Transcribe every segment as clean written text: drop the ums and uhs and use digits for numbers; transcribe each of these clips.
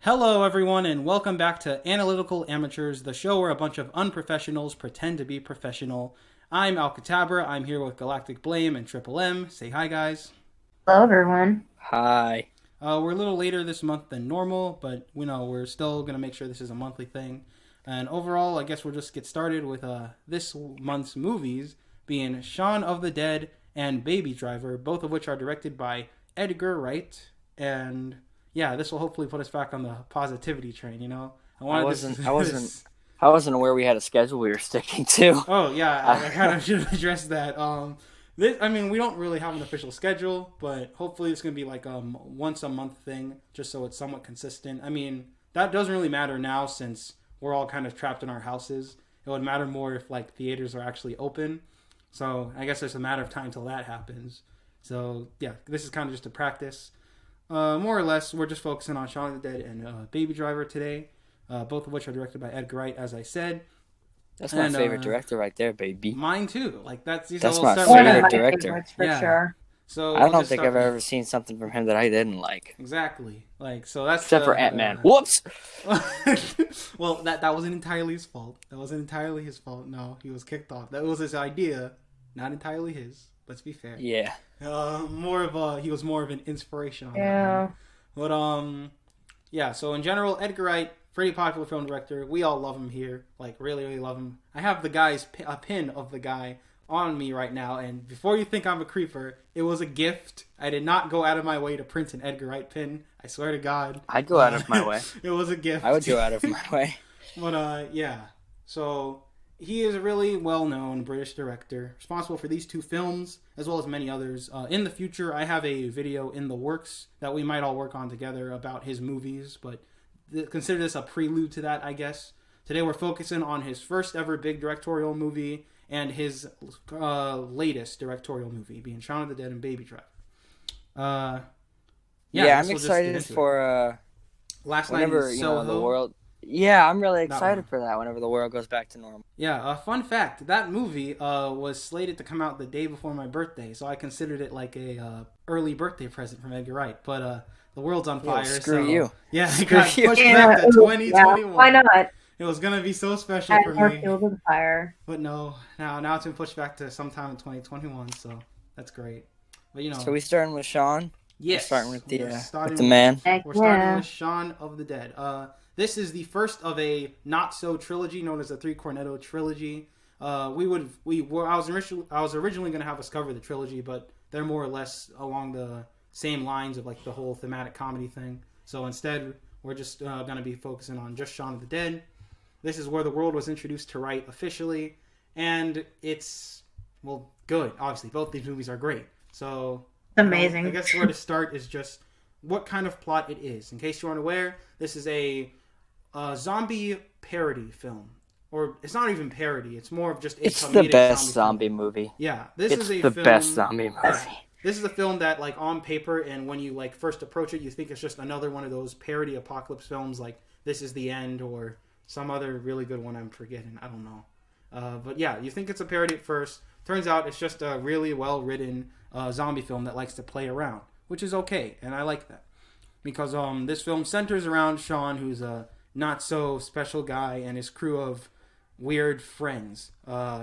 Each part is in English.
Hello, everyone, and welcome back to Analytical Amateurs, the show where a bunch of unprofessionals pretend to be professional. I'm Alcatabra. I'm here with Galactic Blame and Triple M. Say hi, guys. Hello, everyone. Hi. We're a little later this month than normal, but we're still going to make sure this is a monthly thing. And overall, I guess we'll just get started with this month's movies being Shaun of the Dead and Baby Driver, both of which are directed by Edgar Wright. And yeah, this will hopefully put us back on the positivity train. I wasn't aware we had a schedule we were sticking to. Oh yeah, I kind of should have addressed that. We don't really have an official schedule, but hopefully it's gonna be like once a month thing, just so it's somewhat consistent. I mean, that doesn't really matter now since we're all kind of trapped in our houses. It would matter more if like theaters are actually open. So I guess it's a matter of time till that happens. So yeah, this is kind of just a practice. More or less, we're just focusing on Shaun of the Dead and Baby Driver today, both of which are directed by Edgar Wright, as I said. That's my favorite director right there, baby. Mine too. Like that's my favorite director for sure. So I don't think I've ever seen something from him that I didn't like. Exactly. Like so that's except for Ant-Man. Whoops. Well, that wasn't entirely his fault. That wasn't entirely his fault. No, he was kicked off. That was his idea, not entirely his. Let's be fair. Yeah. He was more of an inspiration on Yeah. that one. But yeah. So in general, Edgar Wright, pretty popular film director. We all love him here. Like really, really love him. I have a pin of the guy on me right now. And before you think I'm a creeper, it was a gift. I did not go out of my way to print an Edgar Wright pin. I swear to God. I'd go out of my way. It was a gift. I would go out of my way. But yeah. So he is a really well-known British director, responsible for these two films, as well as many others. In the future, I have a video in the works that we might all work on together about his movies, but consider this a prelude to that, I guess. Today we're focusing on his first ever big directorial movie and his latest directorial movie, being Shaun of the Dead and Baby Driver. I'm excited for Last whenever, Night in Soho. the world... Yeah, I'm really excited for that whenever the world goes back to normal. Yeah, fun fact, that movie was slated to come out the day before my birthday, so I considered it like a early birthday present from Edgar Wright. But the world's on fire. Screw you. Yeah, it got pushed back to 2021. Yeah, why not? It was going to be so special Add for more me. fuel to the fire. But no, now it's been pushed back to sometime in 2021, so that's great. But So we starting with Shaun? Yes. We're starting with the man. We're starting with Shaun of the Dead. This is the first of a not-so trilogy known as the Three Cornetto trilogy. I was originally going to have us cover the trilogy, but they're more or less along the same lines of like the whole thematic comedy thing. So instead, we're just going to be focusing on just Shaun of the Dead. This is where the world was introduced to Wright officially, and it's good. Obviously, both these movies are great. So amazing. I guess where to start is just what kind of plot it is. In case you aren't aware, this is a zombie parody film, or it's not even parody. It's more of just it's the best zombie movie. Yeah, it's the best zombie movie. This is a film that, like, on paper and when you like first approach it, you think it's just another one of those parody apocalypse films, like This Is the End or some other really good one I'm forgetting. I don't know. But yeah, you think it's a parody at first. Turns out it's just a really well written zombie film that likes to play around, which is okay, and I like that because this film centers around Shaun, who's a not so special guy, and his crew of weird friends.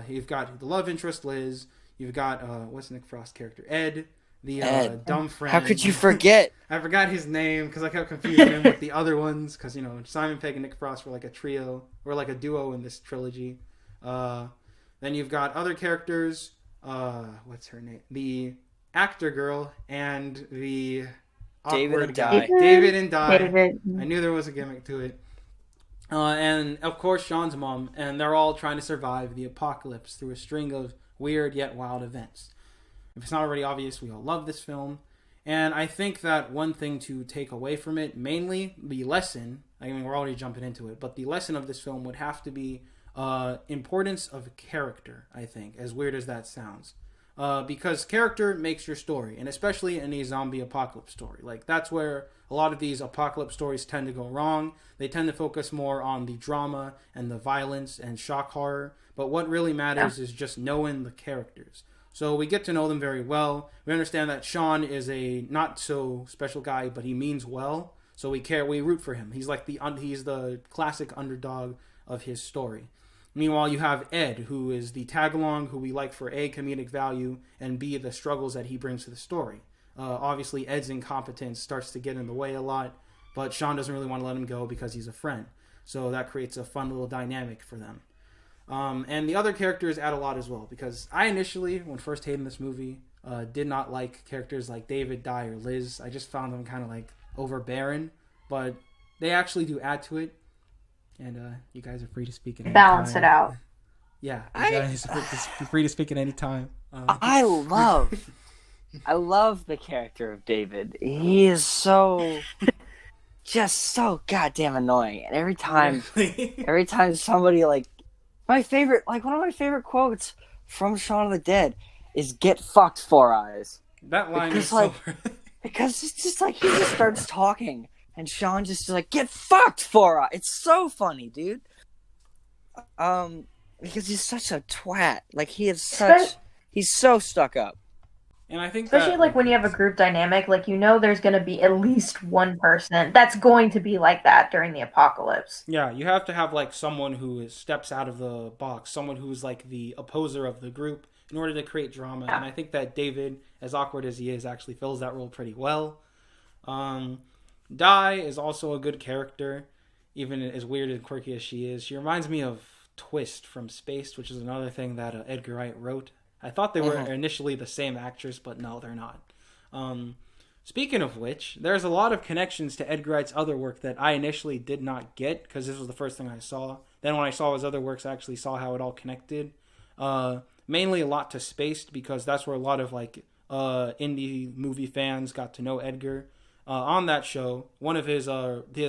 You've got the love interest Liz. You've got what's Nick Frost's character, Ed, the dumb friend. How could you forget? I forgot his name because I kept confusing him with the other ones because Simon Pegg and Nick Frost were like a trio or like a duo in this trilogy. Then you've got other characters. What's her name? The actor girl and the David and Di. David and Di. David. I knew there was a gimmick to it. And of course Shaun's mom, and they're all trying to survive the apocalypse through a string of weird yet wild events. If it's not already obvious, we all love this film. And I think that one thing to take away from it, mainly the lesson, I mean, we're already jumping into it, but the lesson of this film would have to be importance of character, I think, as weird as that sounds. Because character makes your story, and especially in a zombie apocalypse story. Like, that's where a lot of these apocalypse stories tend to go wrong. They tend to focus more on the drama and the violence and shock horror, but what really matters is just knowing the characters. So we get to know them very well. We understand that Shaun is a not so special guy, but he means well. So we root for him. He's like he's the classic underdog of his story. Meanwhile, you have Ed, who is the tag-along, who we like for A, comedic value, and B, the struggles that he brings to the story. Obviously, Ed's incompetence starts to get in the way a lot, but Shaun doesn't really want to let him go because he's a friend. So that creates a fun little dynamic for them. And the other characters add a lot as well, because I initially, when first hating this movie, did not like characters like David, Di, or Liz. I just found them kind of like overbearing, but they actually do add to it. And you guys are free to speak at any Balance time. it out. Yeah, you guys are free to speak at any time. I love the character of David. He is just so goddamn annoying. And every time somebody one of my favorite quotes from Shaun of the Dead is "Get fucked, Four Eyes." That line is so because it's just like he just starts talking. And Shaun just is like, "Get fucked, Four Eyes." It's so funny, dude. Because he's such a twat. Like, he's so stuck up. And I think especially like when you have a group dynamic, like there's going to be at least one person that's going to be like that during the apocalypse. Yeah, you have to have like someone who steps out of the box, someone who's like the opposer of the group in order to create drama. Yeah. And I think that David, as awkward as he is, actually fills that role pretty well. Di is also a good character, even as weird and quirky as she is. She reminds me of Twist from Spaced, which is another thing that Edgar Wright wrote. I thought they were initially the same actress, but no, they're not. Speaking of which, there's a lot of connections to Edgar Wright's other work that I initially did not get, because this was the first thing I saw. Then when I saw his other works, I actually saw how it all connected. Mainly a lot to Spaced, because that's where a lot of indie movie fans got to know Edgar. On that show, one of his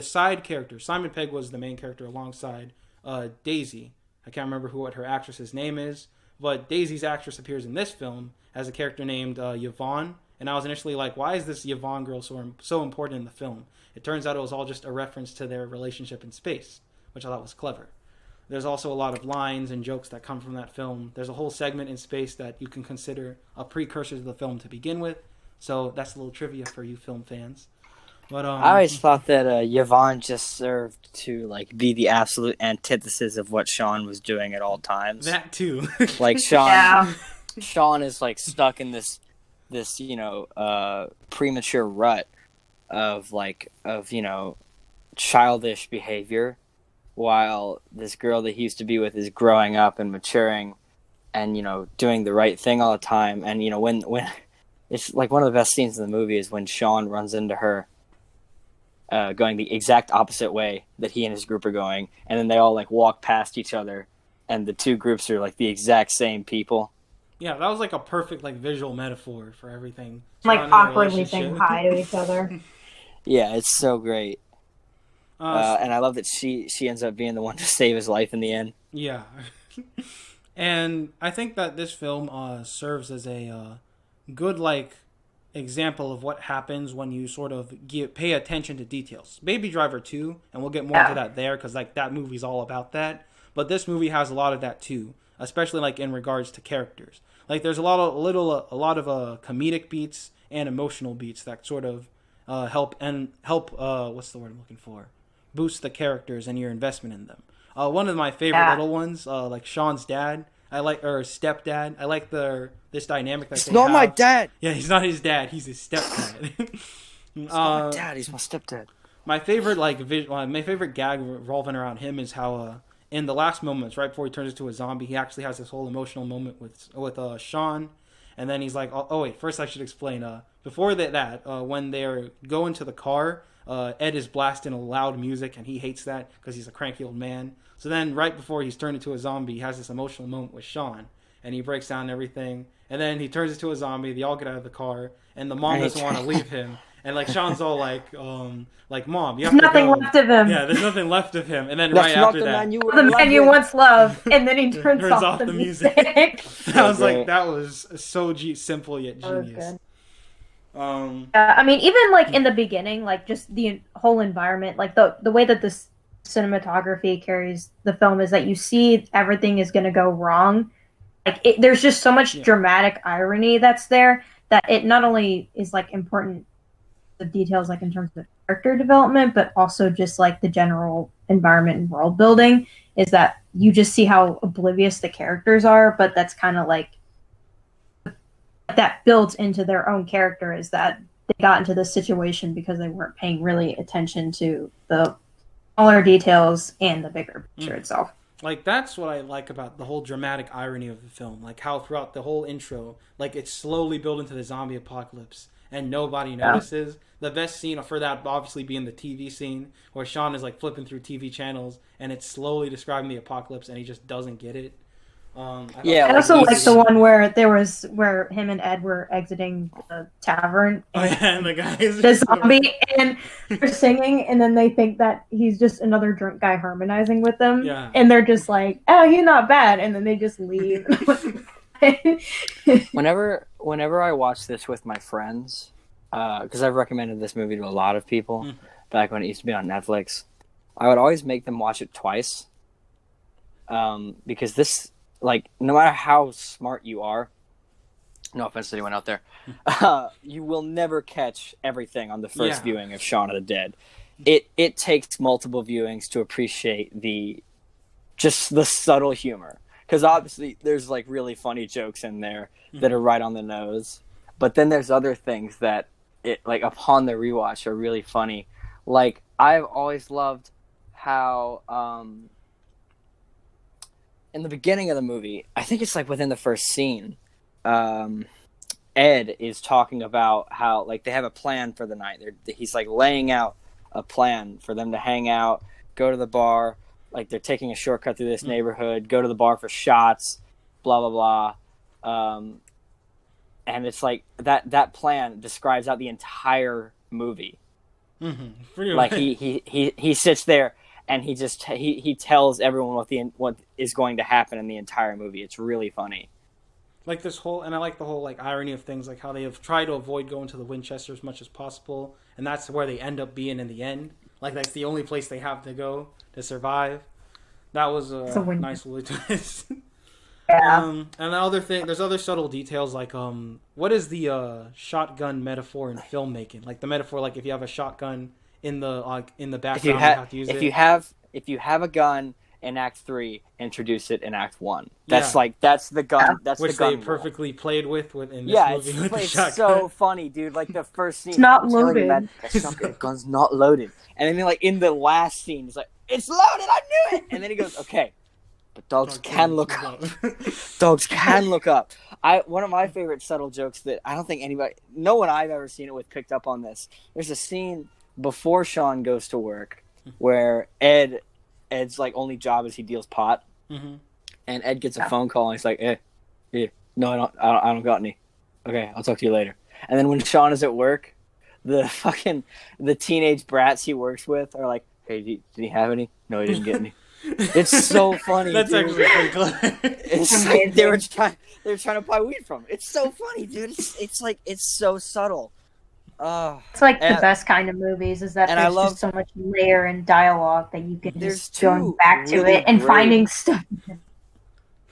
side characters, Simon Pegg was the main character alongside Daisy. I can't remember what her actress's name is, but Daisy's actress appears in this film as a character named Yvonne. And I was initially like, why is this Yvonne girl so important in the film? It turns out it was all just a reference to their relationship in space, which I thought was clever. There's also a lot of lines and jokes that come from that film. There's a whole segment in space that you can consider a precursor to the film to begin with. So that's a little trivia for you film fans. But I always thought that Yvonne just served to be the absolute antithesis of what Shaun was doing at all times. That too. Shaun is stuck in this premature rut of childish behavior, while this girl that he used to be with is growing up and maturing and doing the right thing all the time. And when it's one of the best scenes in the movie is when Shaun runs into her going the exact opposite way that he and his group are going, and then they all walk past each other, and the two groups are the exact same people. Yeah, that was a perfect visual metaphor for everything. Awkwardly saying hi to each other. Yeah, it's so great. And I love that she ends up being the one to save his life in the end. Yeah. And I think that this film serves as a good example of what happens when you sort of pay attention to details. Baby Driver 2, and we'll get more into that there, because that movie's all about that. But this movie has a lot of that too, especially in regards to characters. There's a lot of comedic beats and emotional beats that sort of help what's the word I'm looking for? Boost the characters and your investment in them. One of my favorite little ones, Shaun's dad, or stepdad. I like this dynamic that it's not my dad. Yeah, he's not his dad. He's his stepdad. He's not my dad. He's my stepdad. My favorite my favorite gag revolving around him is how in the last moments, right before he turns into a zombie, he actually has this whole emotional moment with Shaun, and then he's like, oh wait, first I should explain. Before that, when they're going to the car, Ed is blasting a loud music, and he hates that because he's a cranky old man. So then, right before he's turned into a zombie, he has this emotional moment with Shaun, and he breaks down everything. And then he turns into a zombie. They all get out of the car, and the mom doesn't want to leave him. And Shaun's all Mom, you have to go. There's nothing left of him. Yeah, there's nothing left of him. And then That's right after that, the man you once loved, and then he turns off the music. I was that was so simple yet genius. I mean, even in the beginning, just the whole environment, the way that the cinematography carries the film is that you see everything is going to go wrong. There's just so much dramatic irony that's there that it not only is important of details, like in terms of character development, but also just like the general environment and world building, is that you just see how oblivious the characters are, but that's kind of like that builds into their own character, is that they got into this situation because they weren't paying really attention to the smaller details and the bigger picture itself. Like, that's what I like about the whole dramatic irony of the film. Like, how throughout the whole intro, like, it's slowly built into the zombie apocalypse, and nobody notices. The best scene for that obviously being the TV scene, where Shaun is, like, flipping through TV channels, and it's slowly describing the apocalypse, and he just doesn't get it. I also like the one where him and Ed were exiting the tavern, and the guys, the zombie, and they're singing, and then they think that he's just another drunk guy harmonizing with them, and they're just like, "Oh, you're not bad," and then they just leave. Whenever I watch this with my friends, because I've recommended this movie to a lot of people back when it used to be on Netflix, I would always make them watch it twice, because this. Like, no matter how smart you are, no offense to anyone out there, you will never catch everything on the first viewing of Shaun of the Dead. It takes multiple viewings to appreciate the subtle humor. Because obviously there's, like, really funny jokes in there that are right on the nose. But then there's other things that, upon the rewatch, are really funny. Like, I've always loved how... in the beginning of the movie, I think it's like within the first scene, Ed is talking about how, like, they have a plan for the night. He's like laying out a plan for them to hang out, go to the bar, like they're taking a shortcut through this neighborhood, go to the bar for shots, blah blah blah, and it's like that plan describes out the entire movie. Like he sits there. And he tells everyone what is going to happen in the entire movie. It's really funny. Like this whole, and I like the whole like irony of things, like how they have tried to avoid going to the Winchester as much as possible, and that's where they end up being in the end. Like that's the only place they have to go to survive. That was a nice little twist. And the other thing, there's other subtle details like what is the shotgun metaphor in filmmaking? Like the metaphor, like if you have a shotgun in the background, you have to use it. If you have a gun in Act 3, introduce it in Act 1. That's that's the gun. That's which the gun they perfectly played with in this movie. Yeah, with the it's so funny, dude. Like the first scene, it's not loaded. The gun's not loaded, and then like in the last scene, it's like it's loaded. I knew it. And then he goes, "Okay, but dogs can look up. Dogs can look up." One of my favorite subtle jokes that I don't think no one I've ever seen it with picked up on this. There's a scene before Shaun goes to work where Ed's like only job is he deals pot, and Ed gets a phone call and he's like, no, I don't got any. Okay, I'll talk to you later. And then when Shaun is at work, the teenage brats he works with are like, hey, did he have any? No, he didn't get any. It's so funny. That's dude. actually pretty clever. It's like they were trying to buy weed from him. It's so funny, dude. It's like it's so subtle. It's like the best kind of movies is that there's just so much layer and dialogue that you can just going back to it and finding stuff.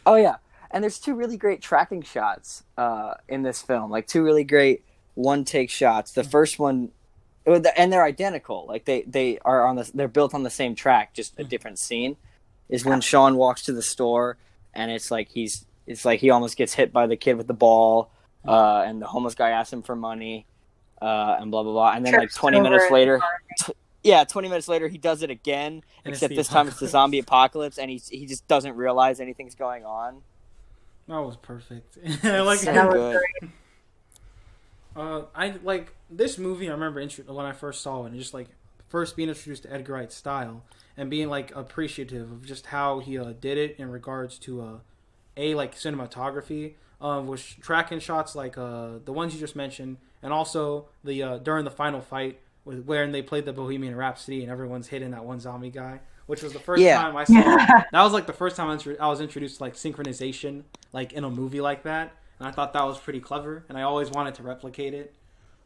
Oh yeah, and there's two really great tracking shots in this film, like two really great one-take shots. The first one, and they're identical. Like they are they're built on the same track, just a different scene. Is when Shaun walks to the store, and it's like he almost gets hit by the kid with the ball, and the homeless guy asks him for money. And blah blah blah, and then like 20 minutes later, 20 minutes later he does it again, except this time it's the zombie apocalypse, and he just doesn't realize anything's going on. That was perfect. I like so good. I like this movie. I remember when I first saw it, and just like first being introduced to Edgar Wright's style and being like appreciative of just how he did it in regards to like cinematography, was tracking shots like the ones you just mentioned. And also the during the final fight when they played the Bohemian Rhapsody and everyone's hitting that one zombie guy, which was the first time I saw it. That was like the first time I was introduced to like synchronization like in a movie like that, and I thought that was pretty clever, and I always wanted to replicate it.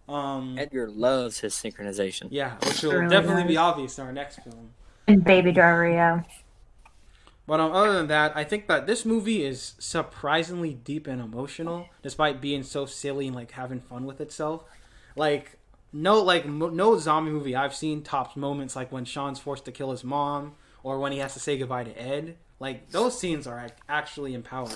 Edgar loves his synchronization. Yeah, which will definitely be obvious in our next film. And Baby Driver, yeah. But other than that, I think that this movie is surprisingly deep and emotional, despite being so silly and like having fun with itself. Like no zombie movie I've seen tops moments like when Shaun's forced to kill his mom or when he has to say goodbye to Ed. Like, those scenes are actually empowering.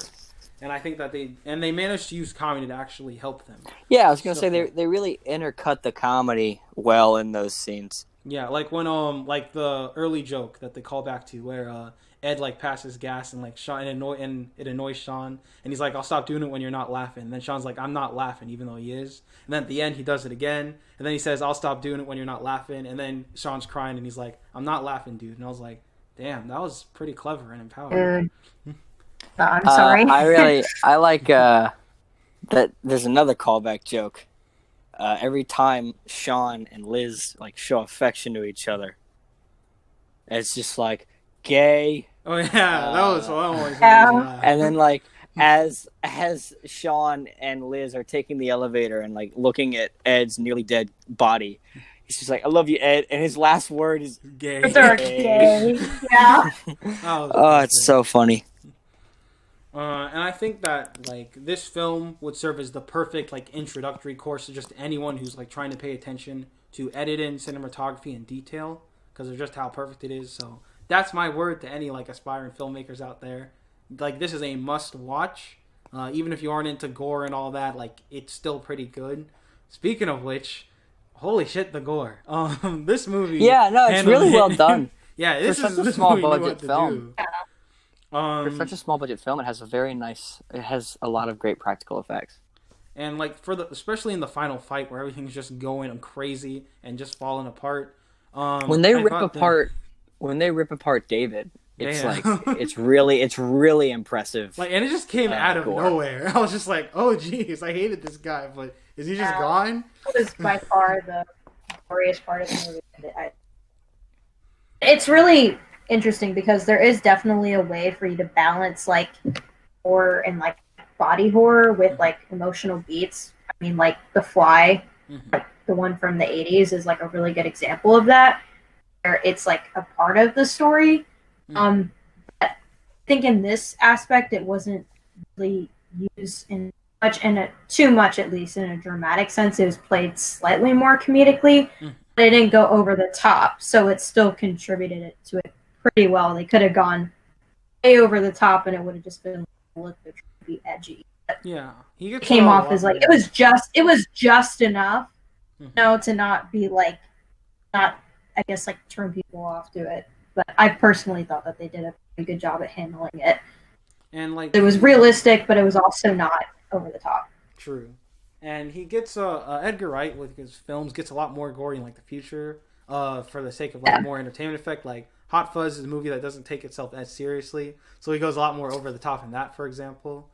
And I think that they managed to use comedy to actually help them. Yeah, I was gonna say they really intercut the comedy well in those scenes. Yeah, like when like the early joke that they call back to where Ed like passes gas and like Shaun and it annoys Shaun and he's like, I'll stop doing it when you're not laughing. And then Shaun's like, I'm not laughing even though he is. And then at the end he does it again and then he says, I'll stop doing it when you're not laughing. And then Shaun's crying and he's like, I'm not laughing, dude. And I was like, damn, that was pretty clever and empowering. I'm sorry. I like that there's another callback joke. Every time Shaun and Liz like show affection to each other, it's just like gay. Oh yeah, that was always. And then like as Shaun and Liz are taking the elevator and like looking at Ed's nearly dead body, he's just like, "I love you, Ed," and his last word is gay. Gay. Yeah. Oh, it's so funny. And I think that like this film would serve as the perfect like introductory course to just anyone who's like trying to pay attention to editing, cinematography, and detail because of just how perfect it is. So that's my word to any like aspiring filmmakers out there. Like, this is a must watch. Even if you aren't into gore and all that, like, it's still pretty good. Speaking of which, holy shit, the gore. This movie. Yeah, no, it's really well done. Yeah, this For is such a this small movie budget film. For such a small budget film, it has a lot of great practical effects. And like especially in the final fight where everything's just going crazy and just falling apart. When they rip apart David, it's like it's really impressive. Like, and it just came out of nowhere. I was just like, oh geez, I hated this guy, but is he just gone? It was by far the glorious part of the movie. It's really interesting because there is definitely a way for you to balance like horror and like body horror with like emotional beats. I mean, like The Fly, like the one from the 80s, is like a really good example of that, where it's like a part of the story. I think in this aspect it wasn't really used too much, at least in a dramatic sense. It was played slightly more comedically, but it didn't go over the top, so it still contributed to it pretty well. They could have gone way over the top and it would have just been a little bit edgy. But yeah, it came off as like it was just enough, to not be like, not, I guess, like turn people off to it. But I personally thought that they did a pretty good job at handling it. And like, it was realistic, but it was also not over the top. True. And he gets Edgar Wright with his films gets a lot more gory in like the future, for the sake of like more entertainment effect. Like Hot Fuzz is a movie that doesn't take itself as seriously, so he goes a lot more over the top in that, for example.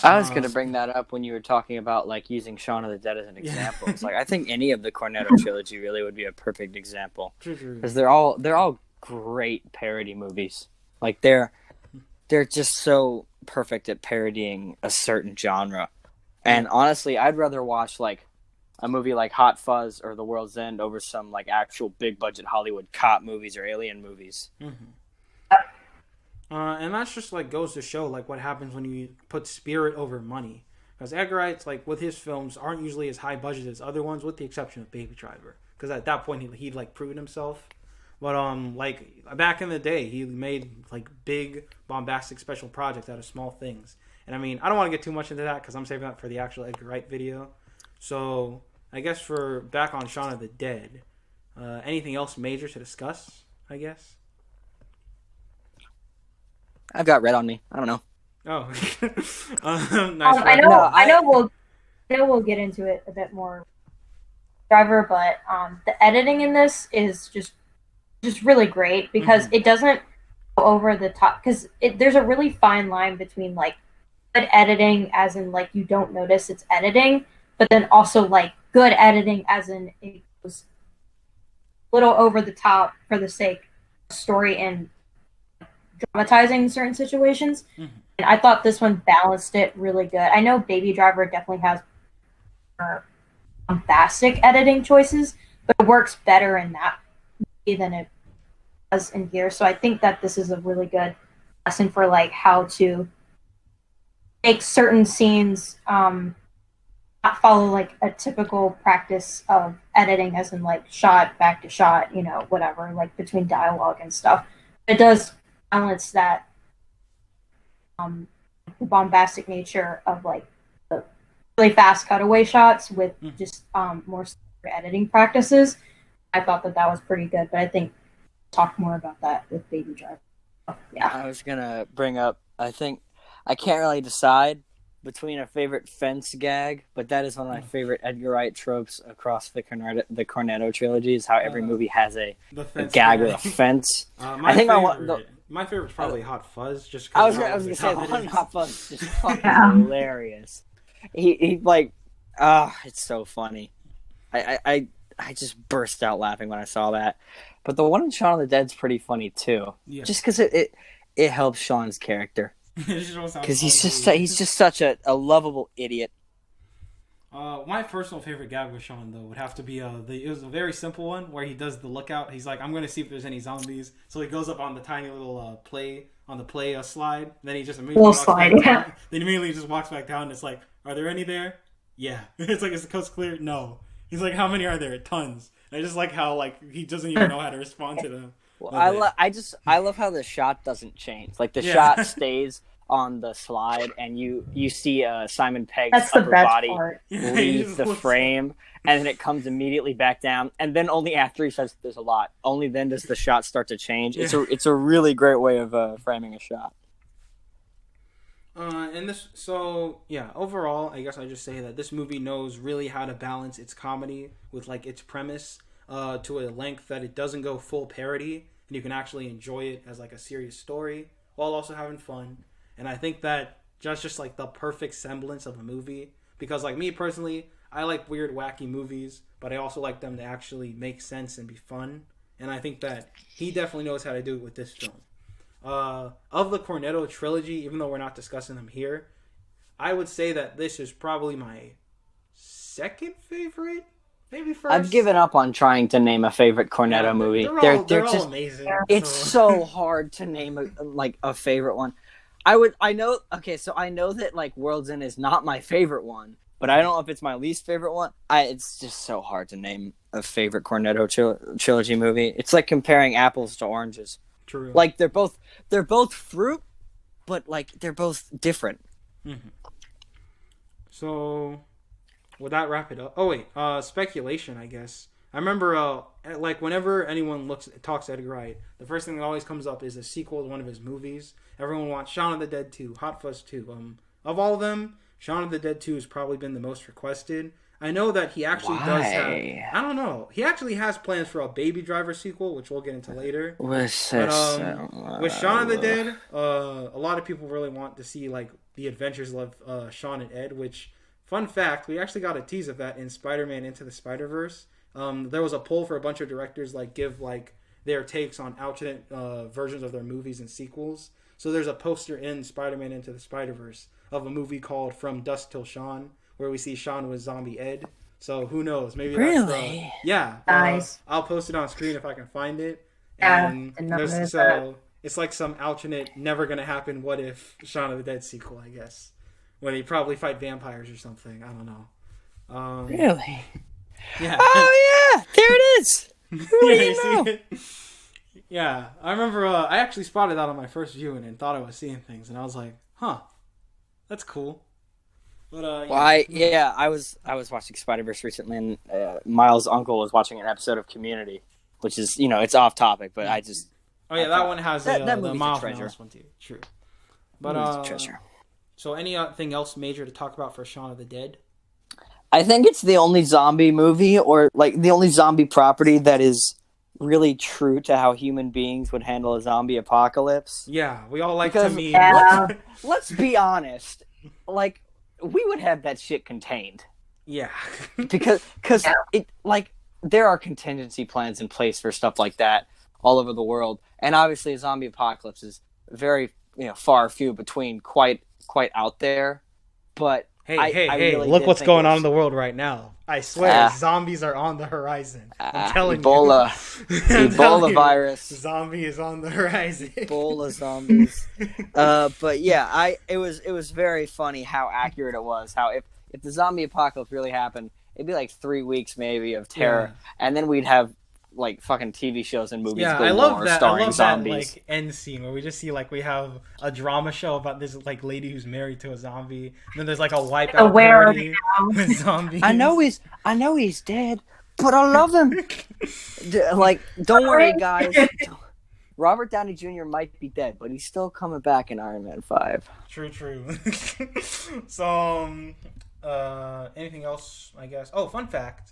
I was going to bring that up when you were talking about like using Shaun of the Dead as an example. It's like, I think any of the Cornetto trilogy really would be a perfect example, because they're all great parody movies. Like they're just so perfect at parodying a certain genre. And honestly, I'd rather watch like a movie like Hot Fuzz or The World's End over some like actual big budget Hollywood cop movies or alien movies. And that's just like goes to show like what happens when you put spirit over money. Because Edgar Wright's like with his films aren't usually as high budget as other ones, with the exception of Baby Driver. Because at that point he'd like proven himself. But like back in the day, he made like big bombastic special projects out of small things. And I mean, I don't want to get too much into that because I'm saving that for the actual Edgar Wright video. So I guess for back on Shaun of the Dead, anything else major to discuss? I guess. I've got red on me. I don't know. Oh, nice. I know we'll get into it a bit more, Driver, but the editing in this is just really great because it doesn't go over the top, because there's a really fine line between like good editing, as in like you don't notice it's editing, but then also like good editing, as in it goes a little over the top for the sake of story and dramatizing certain situations. And I thought this one balanced it really good. I know Baby Driver definitely has more bombastic editing choices, but it works better in that movie than it does in here. So I think that this is a really good lesson for like how to make certain scenes not not follow like a typical practice of editing, as in like shot back to shot, whatever, like between dialogue and stuff. It does balance that the bombastic nature of like the really fast cutaway shots with just more editing practices. I thought that was pretty good, but I think we'll talk more about that with Baby Driver. Yeah, I was gonna bring up. I think I can't really decide between a favorite fence gag, but that is one of my favorite Edgar Wright tropes across the Cornetto trilogy. Is how every movie has a gag with a fence. I think my favorite's probably Hot Fuzz. Just I was gonna say the one Hot Fuzz is just fucking hilarious. He like, it's so funny. I just burst out laughing when I saw that. But the one in Shaun of the Dead's pretty funny too. Yeah. Just because it helps Shaun's character. Because he's just such a lovable idiot. My personal favorite gag with Shaun though would have to be it was a very simple one where he does the lookout. He's like, I'm going to see if there's any zombies. So he goes up on the tiny little play slide. And then he just immediately Then immediately just walks back down. And it's like, are there any there? Yeah. It's like, is the coast clear? No. He's like, how many are there? Tons. And I just like how like he doesn't even know how to respond to them. Well, I love how the shot doesn't change. Like the shot stays on the slide, and you see Simon Pegg's upper body leave the frame, and then it comes immediately back down, and then only after he says there's a lot, only then does the shot start to change. Yeah. It's a really great way of framing a shot. Overall, I guess I just say that this movie knows really how to balance its comedy with like its premise to a length that it doesn't go full parody, and you can actually enjoy it as like a serious story while also having fun. And I think that just like the perfect semblance of a movie, because like me personally, I like weird, wacky movies, but I also like them to actually make sense and be fun. And I think that he definitely knows how to do it with this film. Of the Cornetto trilogy, even though we're not discussing them here, I would say that this is probably my second favorite. Maybe first. I've given up on trying to name a favorite Cornetto movie. They're all just amazing. It's so hard to name a favorite one. I know that like World's End is not my favorite one, but I don't know if it's my least favorite one. It's just so hard to name a favorite Cornetto trilogy movie. It's like comparing apples to oranges. True. Like they're both fruit, but like they're both different. Mm-hmm. So, would that wrap it up? Oh wait, speculation, I guess. I remember, like whenever anyone talks Edgar Wright, the first thing that always comes up is a sequel to one of his movies. Everyone wants Shaun of the Dead 2, Hot Fuzz 2. Of all of them, Shaun of the Dead 2 has probably been the most requested. I know that he actually does have... I don't know. He actually has plans for a Baby Driver sequel, which we'll get into later. With Shaun of the Dead, a lot of people really want to see like the adventures of Shaun and Ed, which, fun fact, we actually got a tease of that in Spider-Man Into the Spider-Verse. There was a poll for a bunch of directors like give like their takes on alternate versions of their movies and sequels. So there's a poster in Spider-Man Into the Spider-Verse of a movie called From Dusk Till Shaun, where we see Shaun with zombie Ed. So who knows? Maybe really? Nice. I'll post it on screen if I can find it. Yeah, and it's like some alternate, never gonna happen. What if Shaun of the Dead sequel? I guess when they probably fight vampires or something. I don't know. Really? Yeah. Oh yeah, there it is. Yeah, I remember. I actually spotted that on my first viewing and thought I was seeing things, and I was like, "Huh, that's cool." But I was watching Spider-Verse recently, and Miles' uncle was watching an episode of Community, which is it's off topic, but I just that one has the Miles Morales one too. True, but treasure. So anything else major to talk about for Shaun of the Dead? I think it's the only zombie movie, or like the only zombie property that is really true to how human beings would handle a zombie apocalypse. Yeah, we all like to meet. Let's be honest. Like, we would have that shit contained. Yeah. because it like there are contingency plans in place for stuff like that all over the world, and obviously a zombie apocalypse is very far few between, quite out there, but. Hey, really look what's going on in the world right now. I swear, zombies are on the horizon. I'm telling Ebola. you. Ebola virus. Zombie is on the horizon. Ebola zombies. But yeah, it was very funny how accurate it was. How if the zombie apocalypse really happened, it'd be like 3 weeks maybe of terror, and then we'd have like fucking TV shows and movies I love that. starring I love zombies. that like end scene where we just see like we have a drama show about this like lady who's married to a zombie, and then there's like a wipeout party with zombies. I know he's dead, but I love him. Like, don't worry, guys. Robert Downey Jr. might be dead, but he's still coming back in Iron Man 5. True. So, anything else? I guess. Oh, fun fact.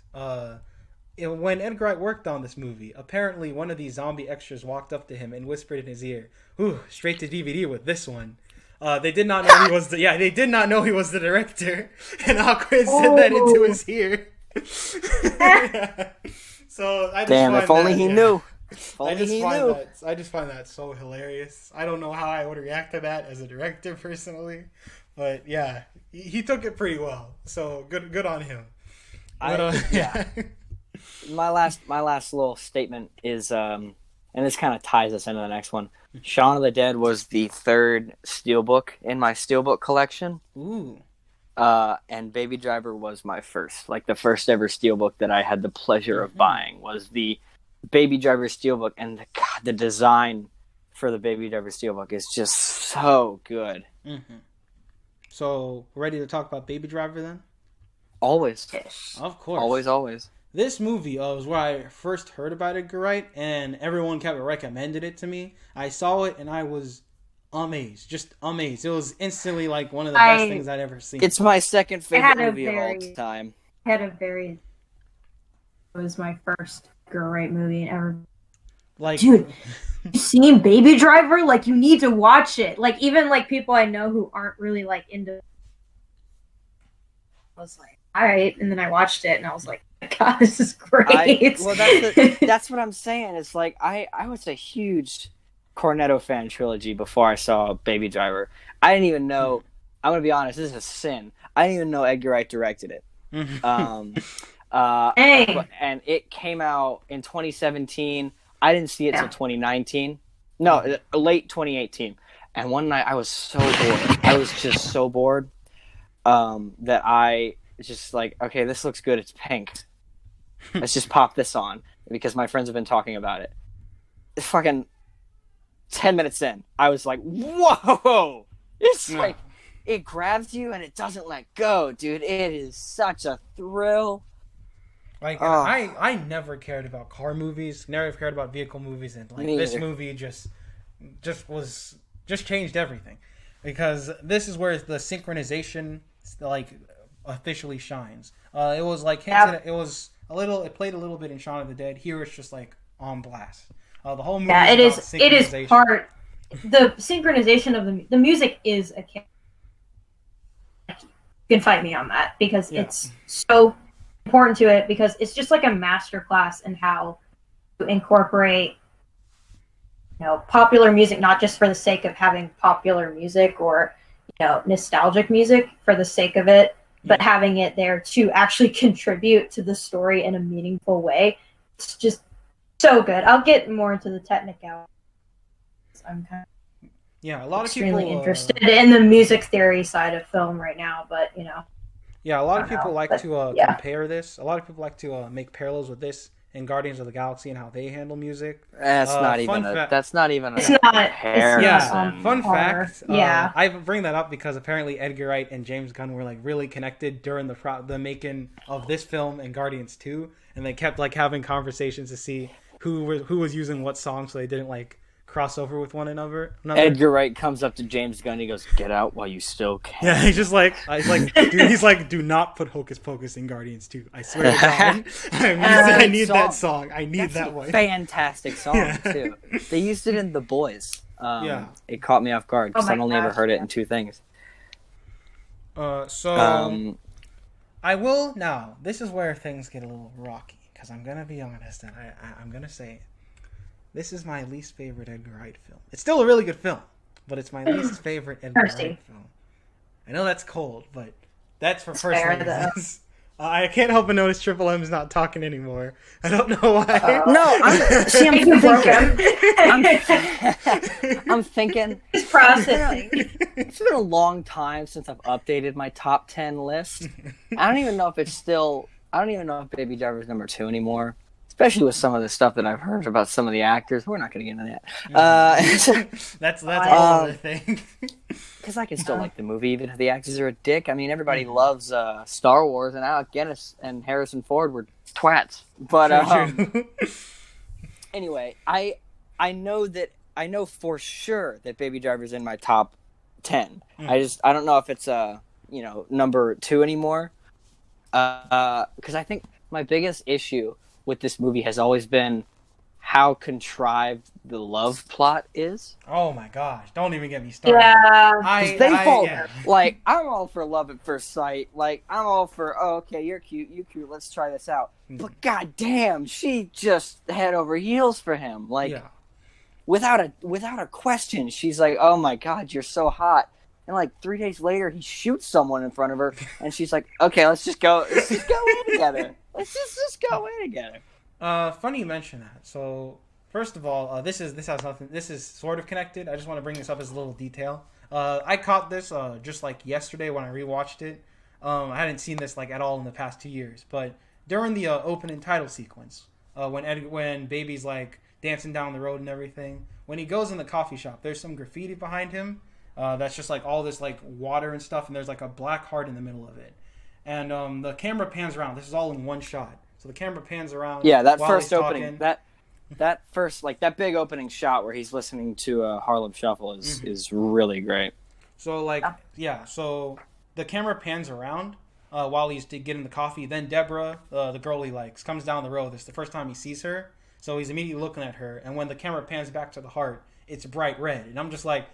When Edgar Wright worked on this movie, apparently one of these zombie extras walked up to him and whispered in his ear, "Ooh, straight to DVD with this one." They did not know he was they did not know he was the director, and Aquaman said that into his ear. So I just damn, if only he knew. I just find that so hilarious. I don't know how I would react to that as a director personally, but yeah, he took it pretty well. So good on him. My last little statement is, and this kind of ties us into the next one. Shaun of the Dead was the third steelbook in my steelbook collection. Ooh. And Baby Driver was my first, like the first ever steelbook that I had the pleasure of buying was the Baby Driver steelbook, and the design for the Baby Driver steelbook is just so good. Mm-hmm. So, ready to talk about Baby Driver then? Always. Of course. Always. This movie was where I first heard about Edgar Wright, and everyone kept recommended it to me. I saw it, and I was amazed. Just amazed. It was instantly like one of the best things I'd ever seen. It's my second favorite movie of all time. It was my first Edgar Wright movie ever. Like, dude, you seen Baby Driver? Like, you need to watch it. Like, even like people I know who aren't really like into. I was like, all right, and then I watched it, and I was like, God, this is great. That's what I'm saying. It's like I was a huge Cornetto fan trilogy before I saw Baby Driver. I didn't even know. I'm gonna be honest. This is a sin. I didn't even know Edgar Wright directed it. And it came out in 2017. I didn't see it till 2019. No, late 2018. And one night I was so bored. I was just so bored that I just like, okay, this looks good. It's pink. Let's just pop this on because my friends have been talking about it. It's fucking 10 minutes in, I was like, whoa! It's like, it grabs you and it doesn't let go, dude. It is such a thrill. Like, I never cared about car movies, never cared about vehicle movies, and like this movie just changed everything. Because this is where the synchronization like officially shines. It was like it played a little bit in Shaun of the Dead. Here it's just like on blast. The whole movie it is part the synchronization of the music is a you can fight me on that because it's so important to it because it's just like a masterclass in how to incorporate popular music, not just for the sake of having popular music or nostalgic music for the sake of it, but having it there to actually contribute to the story in a meaningful way. It's just so good. I'll get more into the technicalities. I'm kind of a lot of extremely interested in the music theory side of film right now, but a lot of people like to compare this. A lot of people like to make parallels with this in Guardians of the Galaxy and how they handle music. That's not even a comparison. Fun fact. I bring that up because apparently Edgar Wright and James Gunn were like really connected during the making of this film and Guardians 2, and they kept like having conversations to see who was using what song so they didn't like cross over with one another. Edgar Wright comes up to James Gunn. He goes, "Get out while you still can." Yeah, he's just like, he's like, "Do not put Hocus Pocus in Guardians 2. I swear to God, I need that song. I need that one." Fantastic song too. They used it in The Boys. It caught me off guard because I've only ever heard it in two things. I will now. This is where things get a little rocky because I'm gonna be honest and I'm gonna say it. This is my least favorite Edgar Wright film. It's still a really good film, but it's my least favorite Edgar Wright film. I know that's cold, but that's for personal reasons. I can't help but notice Triple M's not talking anymore. I don't know why. No, I'm thinking. He's processing. It's been a long time since I've updated my top 10 list. I don't even know if Baby Driver's number 2 anymore. Especially with some of the stuff that I've heard about some of the actors. We're not going to get into that. That's a whole other thing. Because I can still like the movie, even if the actors are a dick. I mean, everybody loves Star Wars, and Alec Guinness and Harrison Ford were twats. But anyway, I know for sure that Baby Driver's in my top 10. I don't know if it's number 2 anymore. Because I think my biggest issue with this movie has always been how contrived the love plot is. Oh my gosh! Don't even get me started. Yeah, Like, I'm all for love at first sight. Like, I'm all for, oh, okay, you're cute, let's try this out. But goddamn, she just head over heels for him. Like, without a question, she's like, oh my god, you're so hot. And like 3 days later, he shoots someone in front of her, and she's like, okay, let's just go in together. Let's just go in together. Funny you mention that. So, first of all, this has nothing. This is sort of connected. I just want to bring this up as a little detail. I caught this just like yesterday when I rewatched it. I hadn't seen this like at all in the past 2 years, but during the opening title sequence, when Baby's like dancing down the road and everything, when he goes in the coffee shop, there's some graffiti behind him. That's just like all this like water and stuff, and there's like a black heart in the middle of it. And the camera pans around. This is all in one shot. So the camera pans around. Yeah, that first opening, that first, like that big opening shot where he's listening to Harlem Shuffle is really great. So like, so the camera pans around while he's getting the coffee. Then Deborah, the girl he likes, comes down the road. This is the first time he sees her. So he's immediately looking at her. And when the camera pans back to the heart, it's bright red. And I'm just like,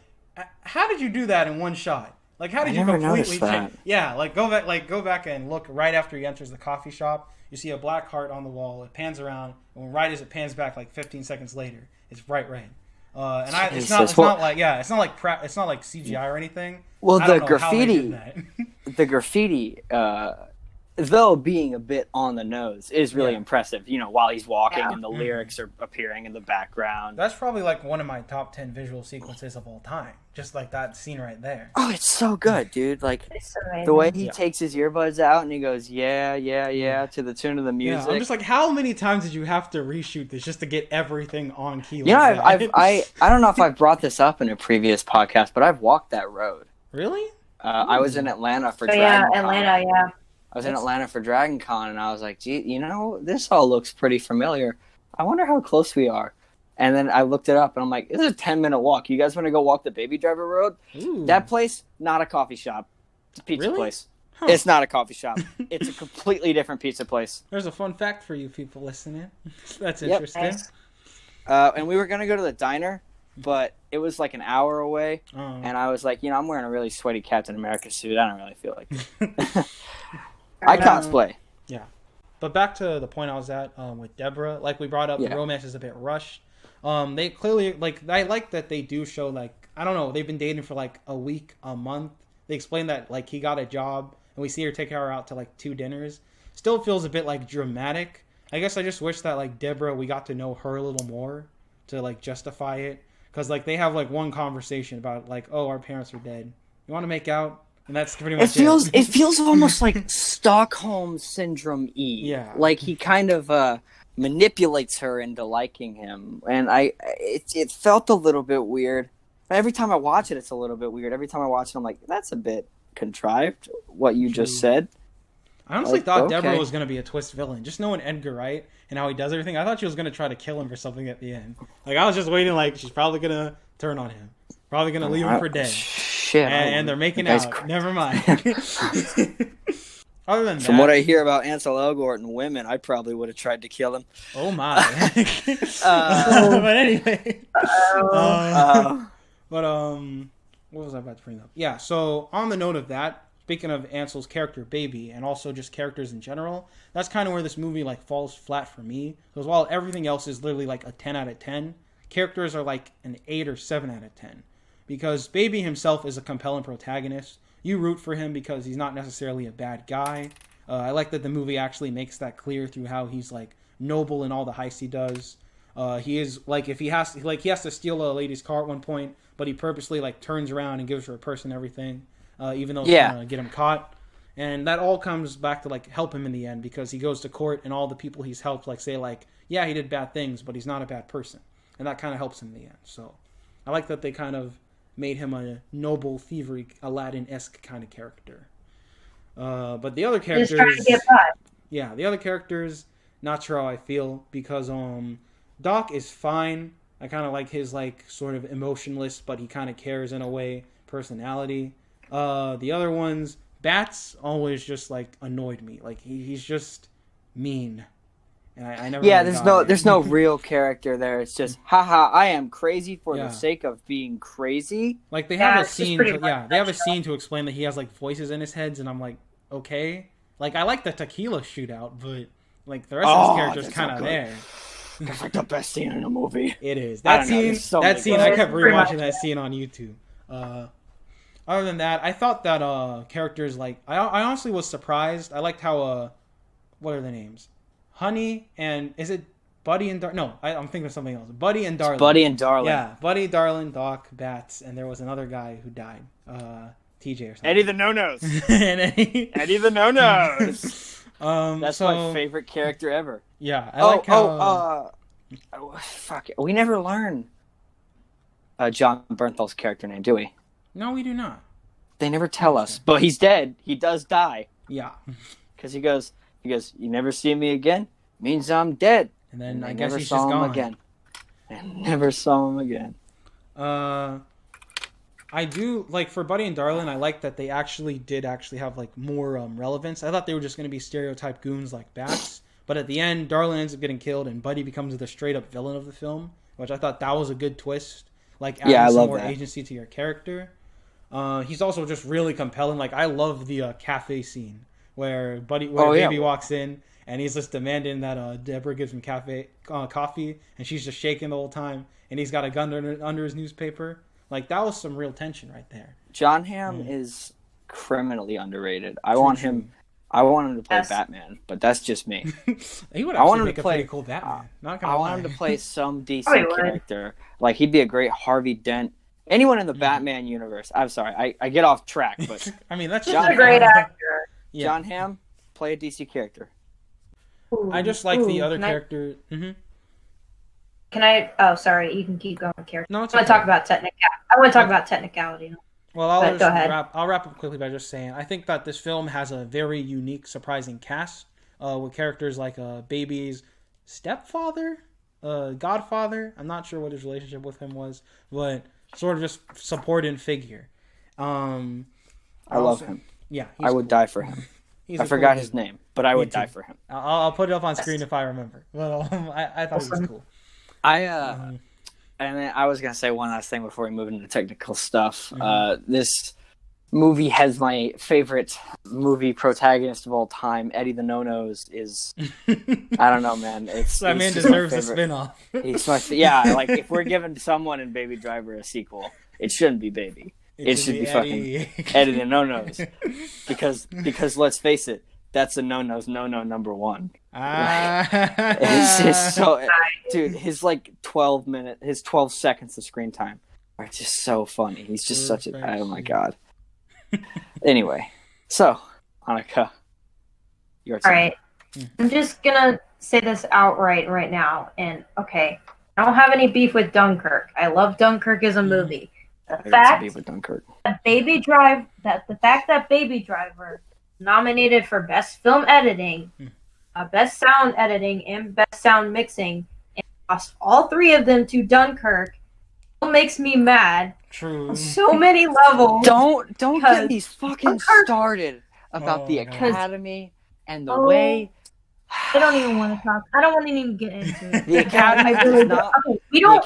how did you do that in one shot? Like, how did you completely change? Yeah, go back and look right after he enters the coffee shop. You see a black heart on the wall. It pans around, and right as it pans back, like 15 seconds later, it's bright red. It's not like CGI or anything. Well, the graffiti, though being a bit on the nose, is really impressive. You know, while he's walking and the lyrics are appearing in the background. That's probably like one of my top 10 visual sequences of all time. Just like that scene right there. Oh, it's so good, dude. Like the way he takes his earbuds out and he goes, yeah, to the tune of the music. Yeah, I'm just like, how many times did you have to reshoot this just to get everything on key? You know, I don't know if I've brought this up in a previous podcast, but I've walked that road. Really? I was in Atlanta for DragonCon. Atlanta, yeah. I was in Atlanta for DragonCon, and I was like, gee, this all looks pretty familiar. I wonder how close we are. And then I looked it up, and I'm like, this is a 10-minute walk. You guys want to go walk the Baby Driver Road? Ooh. That place, not a coffee shop. It's a pizza place. Huh. It's not a coffee shop. It's a completely different pizza place. There's a fun fact for you people listening. That's interesting. Nice. And we were going to go to the diner, but it was like an hour away. Oh. And I was like, I'm wearing a really sweaty Captain America suit. I don't really feel like it. I cosplay. Yeah. But back to the point I was at with Deborah. Like we brought up, the romance is a bit rushed. They clearly, like, I like that they do show, like, I don't know, they've been dating for like a week, a month. They explain that like he got a job and we see her take her out to like 2 dinners. Still feels a bit like dramatic. I guess I just wish that like Deborah, we got to know her a little more to like justify it. Because like they have like one conversation about like, oh, our parents are dead. You want to make out? And that's pretty much it. It feels almost like Stockholm Syndrome-y. Yeah. Like he kind of manipulates her into liking him. And it felt a little bit weird. Every time I watch it, it's a little bit weird. Every time I watch it, I'm like, that's a bit contrived, what you just said. I honestly thought Deborah was going to be a twist villain. Just knowing Edgar Wright and how he does everything, I thought she was going to try to kill him for something at the end. Like, I was just waiting, like, she's probably going to turn on him. Probably going to leave him for dead. Shit. And they're making out. Never mind. Other than that, from what I hear about Ansel Elgort and women, I probably would have tried to kill him. Oh, my. But anyway. What was I about to bring up? Yeah, so on the note of that, speaking of Ansel's character, Baby, and also just characters in general, that's kind of where this movie like falls flat for me. Because while everything else is literally like a 10 out of 10, characters are like an 8 or 7 out of 10. Because Baby himself is a compelling protagonist. You root for him because he's not necessarily a bad guy. I like that the movie actually makes that clear through how he's like noble in all the heists he does. He is like, if he has to steal a lady's car at one point, but he purposely like turns around and gives her a purse and everything, even though it's gonna get him caught. And that all comes back to like help him in the end, because he goes to court and all the people he's helped like say like, yeah, he did bad things, but he's not a bad person, and that kind of helps him in the end. So I like that they kind of made him a noble, thievery, Aladdin-esque kind of character. But the other characters, just trying to get by. Yeah, the other characters, not sure how I feel, because Doc is fine. I kind of like his like sort of emotionless, but he kind of cares in a way, personality. The other ones, Bats always just like annoyed me. Like he's just mean, and I never. Yeah, really there's no real character there. It's just, haha, I am crazy for the sake of being crazy. Like they have a scene. They have a scene to explain that he has like voices in his heads, and I'm like, okay. Like I like the tequila shootout, but like the rest of his characters kind of there. That's like the best scene in a movie. It is. That scene. I kept rewatching that scene on YouTube. Other than that, I thought that characters like I honestly was surprised. I liked how what are their names? Honey and is it Buddy and No, I'm thinking of something else. Buddy and Darlin. Buddy and Darlin. Yeah, Buddy, Darlin, Doc, Bats, and there was another guy who died. TJ or something. Eddie the No-Nos. Eddie the No-Nos. That's my favorite character ever. Yeah, I like how. Fuck it. We never learn John Bernthal's character name, do we? No, we do not. They never tell us, but he's dead. He does die. Yeah. Because he goes, you never see me again? Means I'm dead. And then I guess he's just gone. Again. I never saw him again. I do, like, for Buddy and Darlin, I like that they did have, like, more relevance. I thought they were just going to be stereotype goons like Bats. But at the end, Darlin ends up getting killed, and Buddy becomes the straight-up villain of the film, which I thought that was a good twist. Like, adding some more agency to your character. He's also just really compelling. Like, I love the cafe scene where Baby walks in, and he's just demanding that Deborah gives him coffee, and she's just shaking the whole time, and he's got a gun under his newspaper. Like, that was some real tension right there. John Hamm is criminally underrated. I want him to play Batman, but that's just me. He would actually make a pretty cool Batman. I want him to play some decent character. Like, he'd be a great Harvey Dent. Anyone in the Batman universe. I'm sorry, I get off track, but I mean, that's just a great actor. Yeah. John Hamm, play a DC character. I just like the other character. Can I? Oh, sorry. You can keep going with character. No, it's I want to talk about technicality. Well, I'll go ahead. I'll wrap up quickly by just saying I think that this film has a very unique, surprising cast with characters like Baby's stepfather, godfather. I'm not sure what his relationship with him was, but sort of just supporting figure. I love him. Yeah, I would die for him. I forgot his name, but I would die for him. I'll put it up on screen if I remember. Well, I thought it was cool. And then I was gonna say one last thing before we move into technical stuff. This movie has my favorite movie protagonist of all time, Eddie the No-Nos. Is I don't know, man. That man deserves a spin-off. He's like if we're giving someone in Baby Driver a sequel, it shouldn't be Baby. It should be fucking Eddie the No-Nos. Because let's face it, that's a no-nos number one. It's just so, dude, his 12 seconds of screen time are just so funny. He's just such a, oh my god. Anyway, so, Annika, your turn. Alright, I'm just gonna say this outright right now, and okay, I don't have any beef with Dunkirk. I love Dunkirk as a movie. The fact that Baby Driver nominated for Best Film Editing, Best Sound Editing, and Best Sound Mixing, and lost all three of them to Dunkirk, makes me mad. True. On so many levels. Don't get me fucking started about the Academy and the way. I don't even want to talk. I don't want to even get into it. The Academy does not.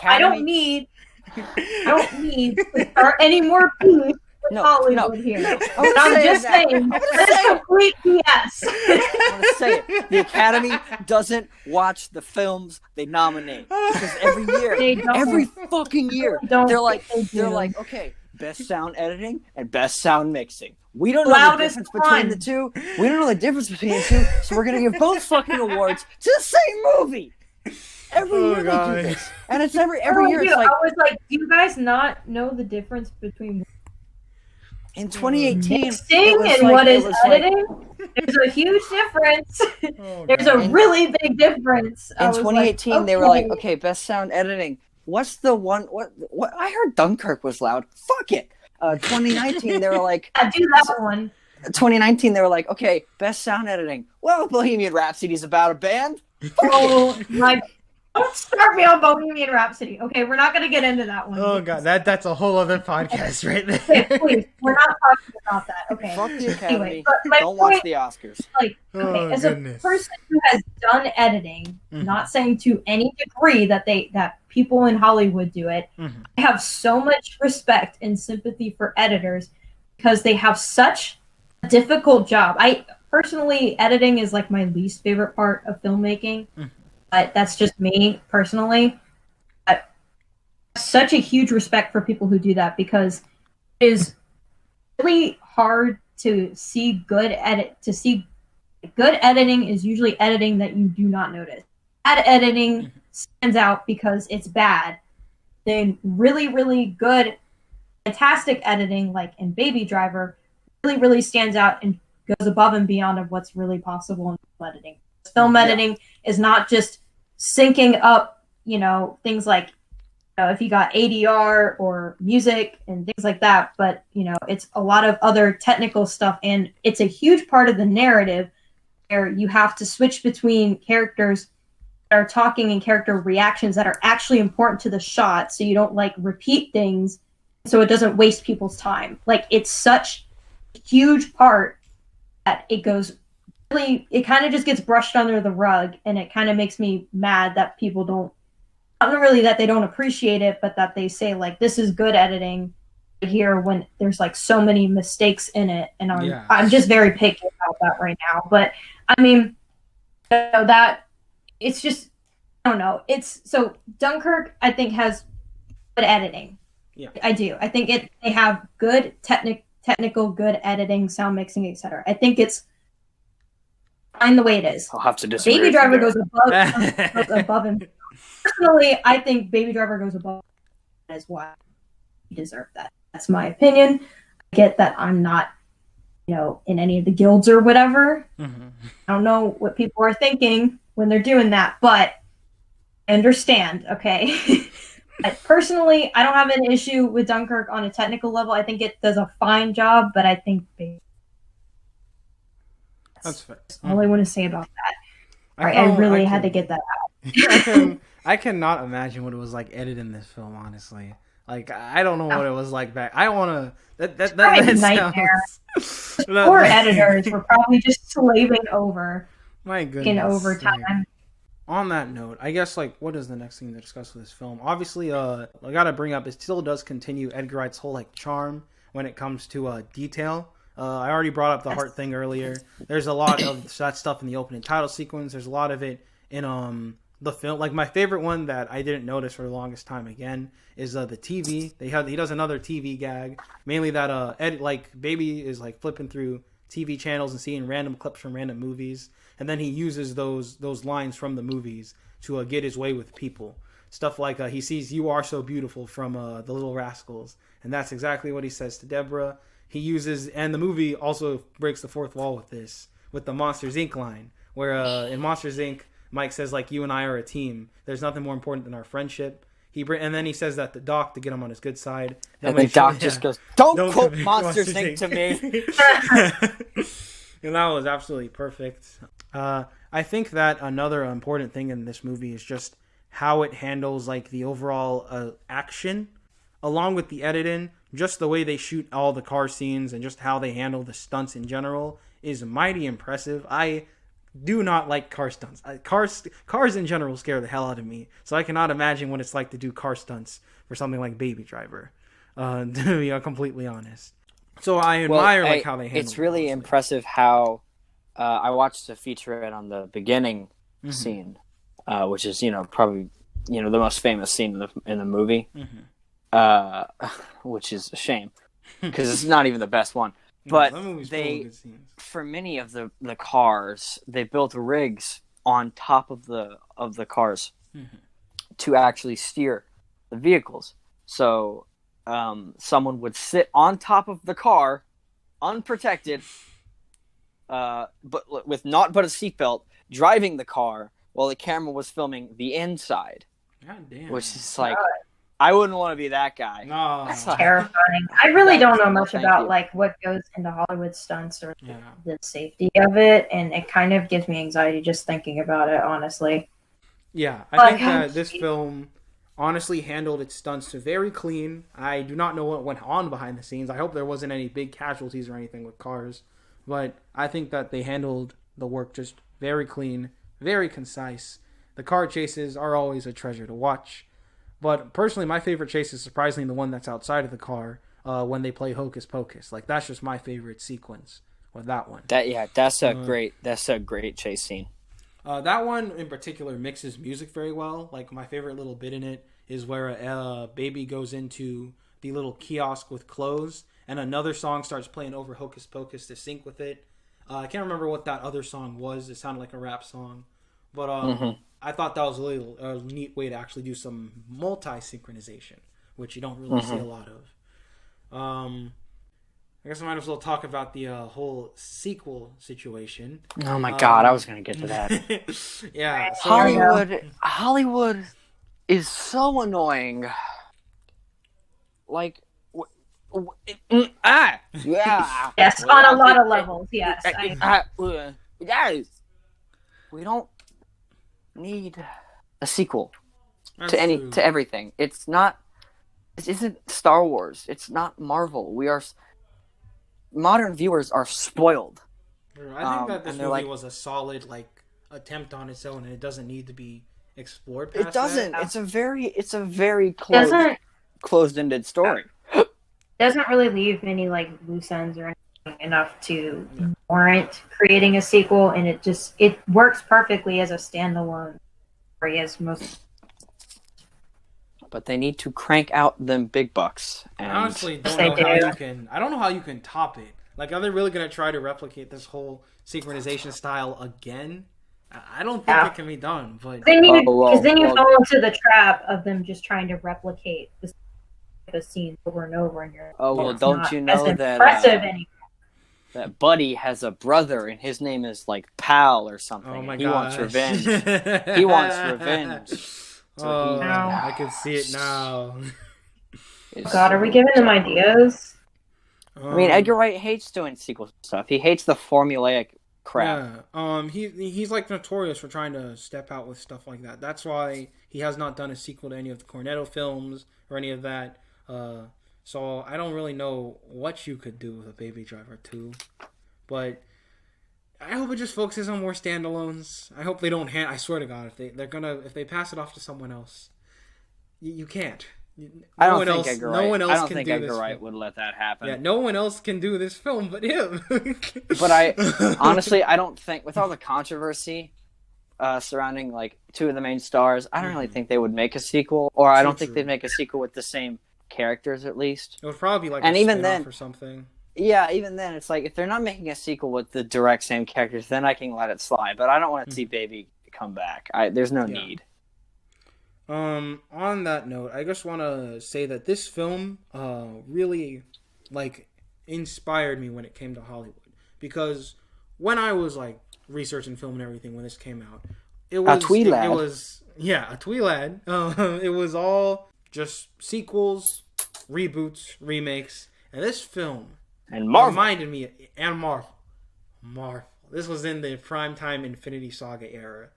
I don't need to start any more beef with Hollywood here. I'm just saying, that's complete BS. I'm gonna say it. The Academy doesn't watch the films they nominate because every fucking year, they're like, okay, best sound editing and best sound mixing. We don't know Loudest the difference between the two. We don't know the difference between the two, so we're going to give both fucking awards to the same movie. Every year they do this. And it's every year it's like... I was like, do you guys not know the difference between... In 2018, mixing and what is editing? There's a huge difference. There's a really big difference. In 2018, they were like, okay, best sound editing. What's the one? What? I heard Dunkirk was loud. Fuck it. 2019, they were like, I do that one. 2019, they were like, okay, best sound editing. Well, Bohemian Rhapsody's about a band. Oh my! Don't start me on Bohemian Rhapsody. Okay, we're not gonna get into that one. Oh god, that's a whole other podcast right there. Okay, please, we're not talking about that. Okay. Fuck the Academy. Anyway, but my don't point, watch the Oscars. Like, okay, as a person who has done editing, not saying to any degree that people in Hollywood do it, I have so much respect and sympathy for editors because they have such a difficult job. I personally, editing is like my least favorite part of filmmaking. But that's just me personally. I have such a huge respect for people who do that because it is really hard to see good editing is usually editing that you do not notice. Bad editing stands out because it's bad. Then really, really good, fantastic editing, like in Baby Driver, really, really stands out and goes above and beyond of what's really possible in film editing. Film editing is not just syncing up, things like, if you got ADR or music and things like that, but, it's a lot of other technical stuff, and it's a huge part of the narrative where you have to switch between characters that are talking and character reactions that are actually important to the shot, so you don't, repeat things, so it doesn't waste people's time. It's such a huge part that it goes... it kind of just gets brushed under the rug, and it kind of makes me mad that people don't, not really that they don't appreciate it, but that they say this is good editing here when there's so many mistakes in it, and I'm just very picky about that right now. But I mean, that it's just, I don't know. So Dunkirk, I think, has good editing. Yeah, I do. I think they have good technical, good editing, sound mixing, etc. I think it's fine the way it is. I'll have to disagree. Baby Driver goes above and personally, I think Baby Driver goes above as well. You deserve that. That's my opinion. I get that I'm not, in any of the guilds or whatever. I don't know what people are thinking when they're doing that, but I understand, okay? But personally, I don't have an issue with Dunkirk on a technical level. I think it does a fine job, but I think that's fair. That's all I want to say about that. I really had to get that out. I cannot imagine what it was like editing this film, honestly. I don't know what it was like back. I don't want to... That nightmare. Poor editors were probably just slaving over. My goodness. In overtime. On that note, I guess, what is the next thing to discuss with this film? Obviously, I gotta bring up, it still does continue Edgar Wright's whole, charm when it comes to detail. I already brought up the heart thing earlier. There's a lot of that stuff in the opening title sequence. There's a lot of it in the film. My favorite one that I didn't notice for the longest time again is the TV. He does another TV gag, mainly that Baby is flipping through TV channels and seeing random clips from random movies, and then he uses those lines from the movies to get his way with people. Stuff like he sees "You Are So Beautiful" from The Little Rascals, and that's exactly what he says to Deborah. He uses, and the movie also breaks the fourth wall with this, with the Monsters Inc. line, where in Monsters Inc., Mike says, you and I are a team. There's nothing more important than our friendship. And then he says that to Doc to get him on his good side. And then Doc just goes, don't quote Monsters Inc. to me. And that was absolutely perfect. I think that another important thing in this movie is just how it handles the overall action, along with the editing. Just the way they shoot all the car scenes and just how they handle the stunts in general is mighty impressive. I do not like car stunts. Cars in general scare the hell out of me. So I cannot imagine what it's like to do car stunts for something like Baby Driver, to be completely honest. So I admire how they handle it. It's really impressive how I watched a featurette on the beginning scene, which is probably the most famous scene in the movie. which is a shame because it's not even the best one. But that movie's full of good scenes. For many of the cars, they built rigs on top of the cars to actually steer the vehicles. So someone would sit on top of the car, unprotected, but with not but a seatbelt, driving the car while the camera was filming the inside. God damn. Which is like, I wouldn't want to be that guy. No. That's terrifying. I really don't know much about like what goes into Hollywood stunts or the safety of it, and it kind of gives me anxiety just thinking about it, honestly. Yeah, I think that this film honestly handled its stunts very clean. I do not know what went on behind the scenes. I hope there wasn't any big casualties or anything with cars, but I think that they handled the work just very clean, very concise. The car chases are always a treasure to watch. But personally, my favorite chase is surprisingly the one that's outside of the car when they play Hocus Pocus. Like, that's just my favorite sequence with that one. That's a great chase scene. That one in particular mixes music very well. Like, my favorite little bit in it is where a baby goes into the little kiosk with clothes, and another song starts playing over Hocus Pocus to sync with it. I can't remember what that other song was. It sounded like a rap song. But I thought that was a neat way to actually do some multi-synchronization, which you don't really see a lot of. I guess I might as well talk about the whole sequel situation. Oh my god, I was going to get to that. Yeah. So, Hollywood is so annoying. Like, yeah. Yes, on a lot of levels, yes. Guys, we don't need a sequel to everything. It isn't Star Wars. It's not Marvel. Modern viewers are spoiled. I think that this movie was a solid attempt on its own, and it doesn't need to be explored past It doesn't. that. It's a very closed-ended story. Doesn't really leave any loose ends or anything enough to warrant creating a sequel, and it works perfectly as a standalone story as most. But they need to crank out them big bucks. And I honestly don't know how you can. I don't know how you can top it. Like, are they really going to try to replicate this whole synchronization style again? I don't think it can be done. But then you fall into the trap of them just trying to replicate the scene over and over, and don't you know that impressive anymore. That Buddy has a brother, and his name is Pal or something. Oh my He gosh. wants revenge. He wants revenge. So I can see it now. God, are we giving them ideas? I mean, Edgar Wright hates doing sequel stuff. He hates the formulaic crap. Yeah. He's notorious for trying to step out with stuff like that. That's why he has not done a sequel to any of the Cornetto films or any of that. So I don't really know what you could do with a Baby Driver 2, but I hope it just focuses on more standalones. I hope they don't I swear to God, if they pass it off to someone else, you can't. I don't think Edgar Wright would let that happen. Yeah, no one else can do this film but him. But I don't think, with all the controversy surrounding two of the main stars, I don't really think they would make a sequel, or I don't think they'd make a sequel with the same characters at least. It would probably be and a even spin-off then, or something. Yeah, even then, it's if they're not making a sequel with the direct same characters, then I can let it slide. But I don't want to see Baby come back. There's no need. On that note, I just want to say that this film really inspired me when it came to Hollywood, because when I was researching film and everything when this came out, it was a twee lad. It was all just sequels, reboots, remakes, and this film reminded me, and Marvel. This was in the primetime Infinity Saga era.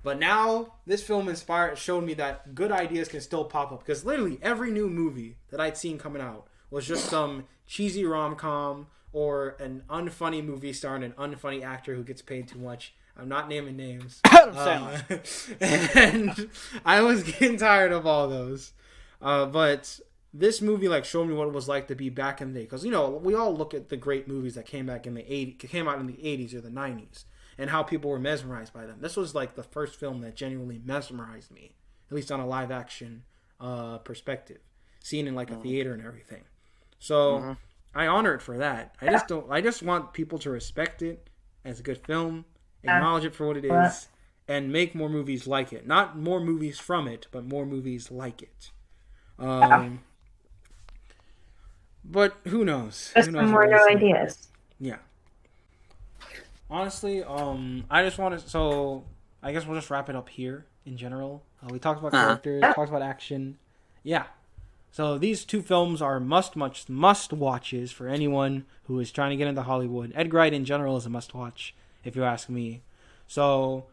But now, this film showed me that good ideas can still pop up. Because literally every new movie that I'd seen coming out was just some cheesy rom-com or an unfunny movie starring an unfunny actor who gets paid too much. I'm not naming names. And I was getting tired of all those. But this movie showed me what it was like to be back in the day. Because, we all look at the great movies that came out in the 80s or the 90s. And how people were mesmerized by them. This was the first film that genuinely mesmerized me, at least on a live action perspective. seen in like a theater and everything. So I honor it for that. I just want people to respect it as a good film, acknowledge it for what it is, and make more movies like it. Not more movies from it, but more movies like it. But who knows? Just some more new ideas. Yeah. Honestly, I just want to. So I guess we'll just wrap it up here. In general, we talked about characters, talked about action. Yeah. So these two films are must watches for anyone who is trying to get into Hollywood. Edgar Wright in general is a must watch, if you ask me. So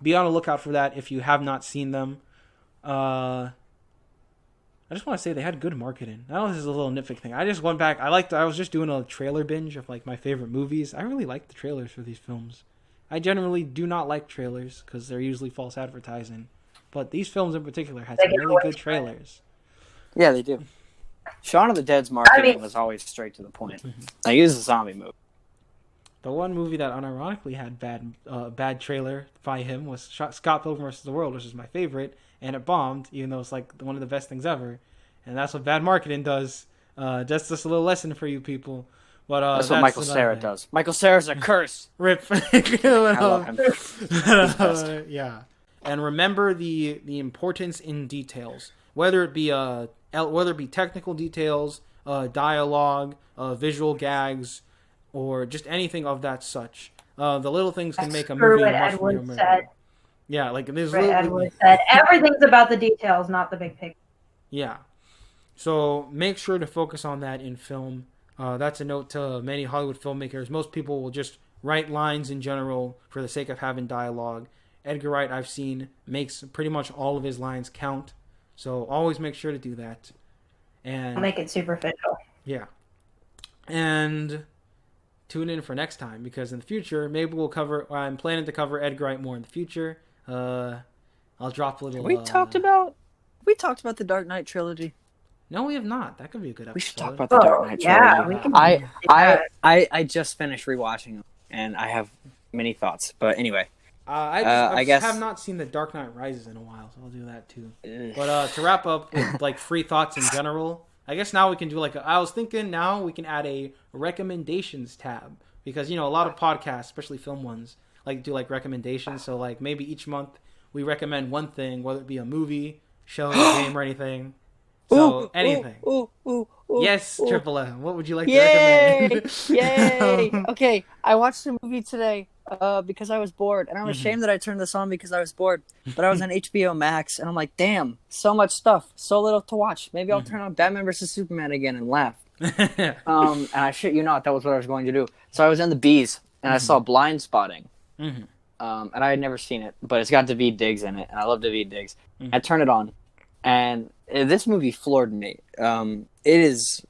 be on the lookout for that if you have not seen them. I just want to say they had good marketing. I know this is a little nitpick thing. I just went back. I was just doing a trailer binge of like my favorite movies. I really like the trailers for these films. I generally do not like trailers because they're usually false advertising. But these films in particular had some really good trailers. Yeah, they do. Shaun of the Dead's marketing was always straight to the point. Like, it was a zombie movie. The one movie that unironically had bad trailer by him was Scott Pilgrim vs. the World, which is my favorite, and it bombed, even though it's like one of the best things ever. And that's what bad marketing does. Just a little lesson for you people. But that's what Michael Cera does. Michael Cera's a curse. Rip. I love him. Yeah. And remember the importance in details, whether it be technical details, dialogue, visual gags, or just anything of that such. The little things can make a movie much more memorable. Yeah, like there's Edward said everything's about the details, not the big picture. Yeah. So make sure to focus on that in film. That's a note to many Hollywood filmmakers. Most people will just write lines in general for the sake of having dialogue. Edgar Wright, I've seen, makes pretty much all of his lines count. So always make sure to do that. And make it superficial. Yeah. And tune in for next time, because in the future, maybe I'm planning to cover Edgar Wright more in the future. I'll drop a little... We talked about the Dark Knight trilogy. No, we have not. That could be a good episode. We should talk about the Dark Knight trilogy. Yeah, we can. I just finished rewatching them, and I have many thoughts. But anyway, I guess have not seen the Dark Knight Rises in a while, so I'll do that too. But to wrap up with like free thoughts in general, I guess now we can do I was thinking now we can add a recommendations tab, because a lot of podcasts, especially film ones, like do like recommendations. So like maybe each month we recommend one thing, whether it be a movie, show, game, or anything. So anything. Yes, Triple M. What would you like to recommend? Yay! Okay, I watched a movie today because I was bored, and I'm ashamed that I turned this on because I was bored. But I was on HBO Max, and I'm like, damn, so much stuff, so little to watch. Maybe I'll turn on Batman vs Superman again and laugh. And I shit you not, that was what I was going to do. So I was in the Bees, and I saw Blind Spotting. And I had never seen it, but it's got Daveed Diggs in it, and I love Daveed Diggs. I turned it on, and this movie floored me. It's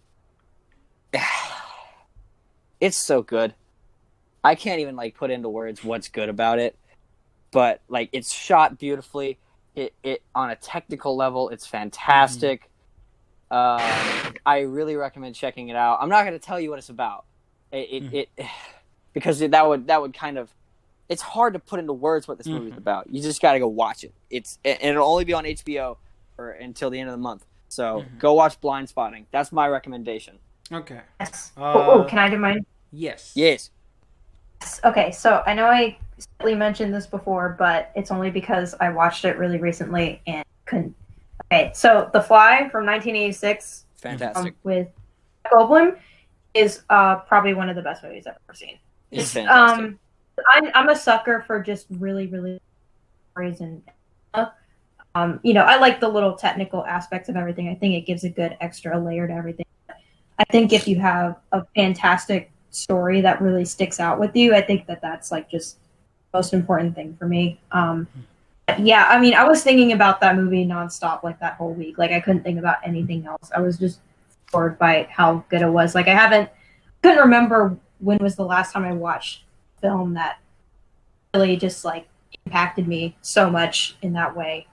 so good. I can't even put into words what's good about it, but it's shot beautifully. It on a technical level, it's fantastic. I really recommend checking it out. I'm not going to tell you what it's about. Because that would kind of, it's hard to put into words what this movie's about. You just got to go watch it. And it'll only be on HBO until the end of the month. So go watch Blind Spotting. That's my recommendation. Okay. Yes. Can I do mine? Yes. Okay, so I know I slightly mentioned this before, but it's only because I watched it really recently and couldn't. Okay, so The Fly from 1986, fantastic, with Goldblum, is probably one of the best movies I've ever seen. It's fantastic. I'm a sucker for just really, really stories and I like the little technical aspects of everything. I think it gives a good extra layer to everything. I think if you have a fantastic story that really sticks out with you, I think that's just the most important thing for me. Yeah, I mean, I was thinking about that movie nonstop that whole week. I couldn't think about anything else. I was just bored by how good it was. I couldn't remember when was the last time I watched a film that really just impacted me so much in that way.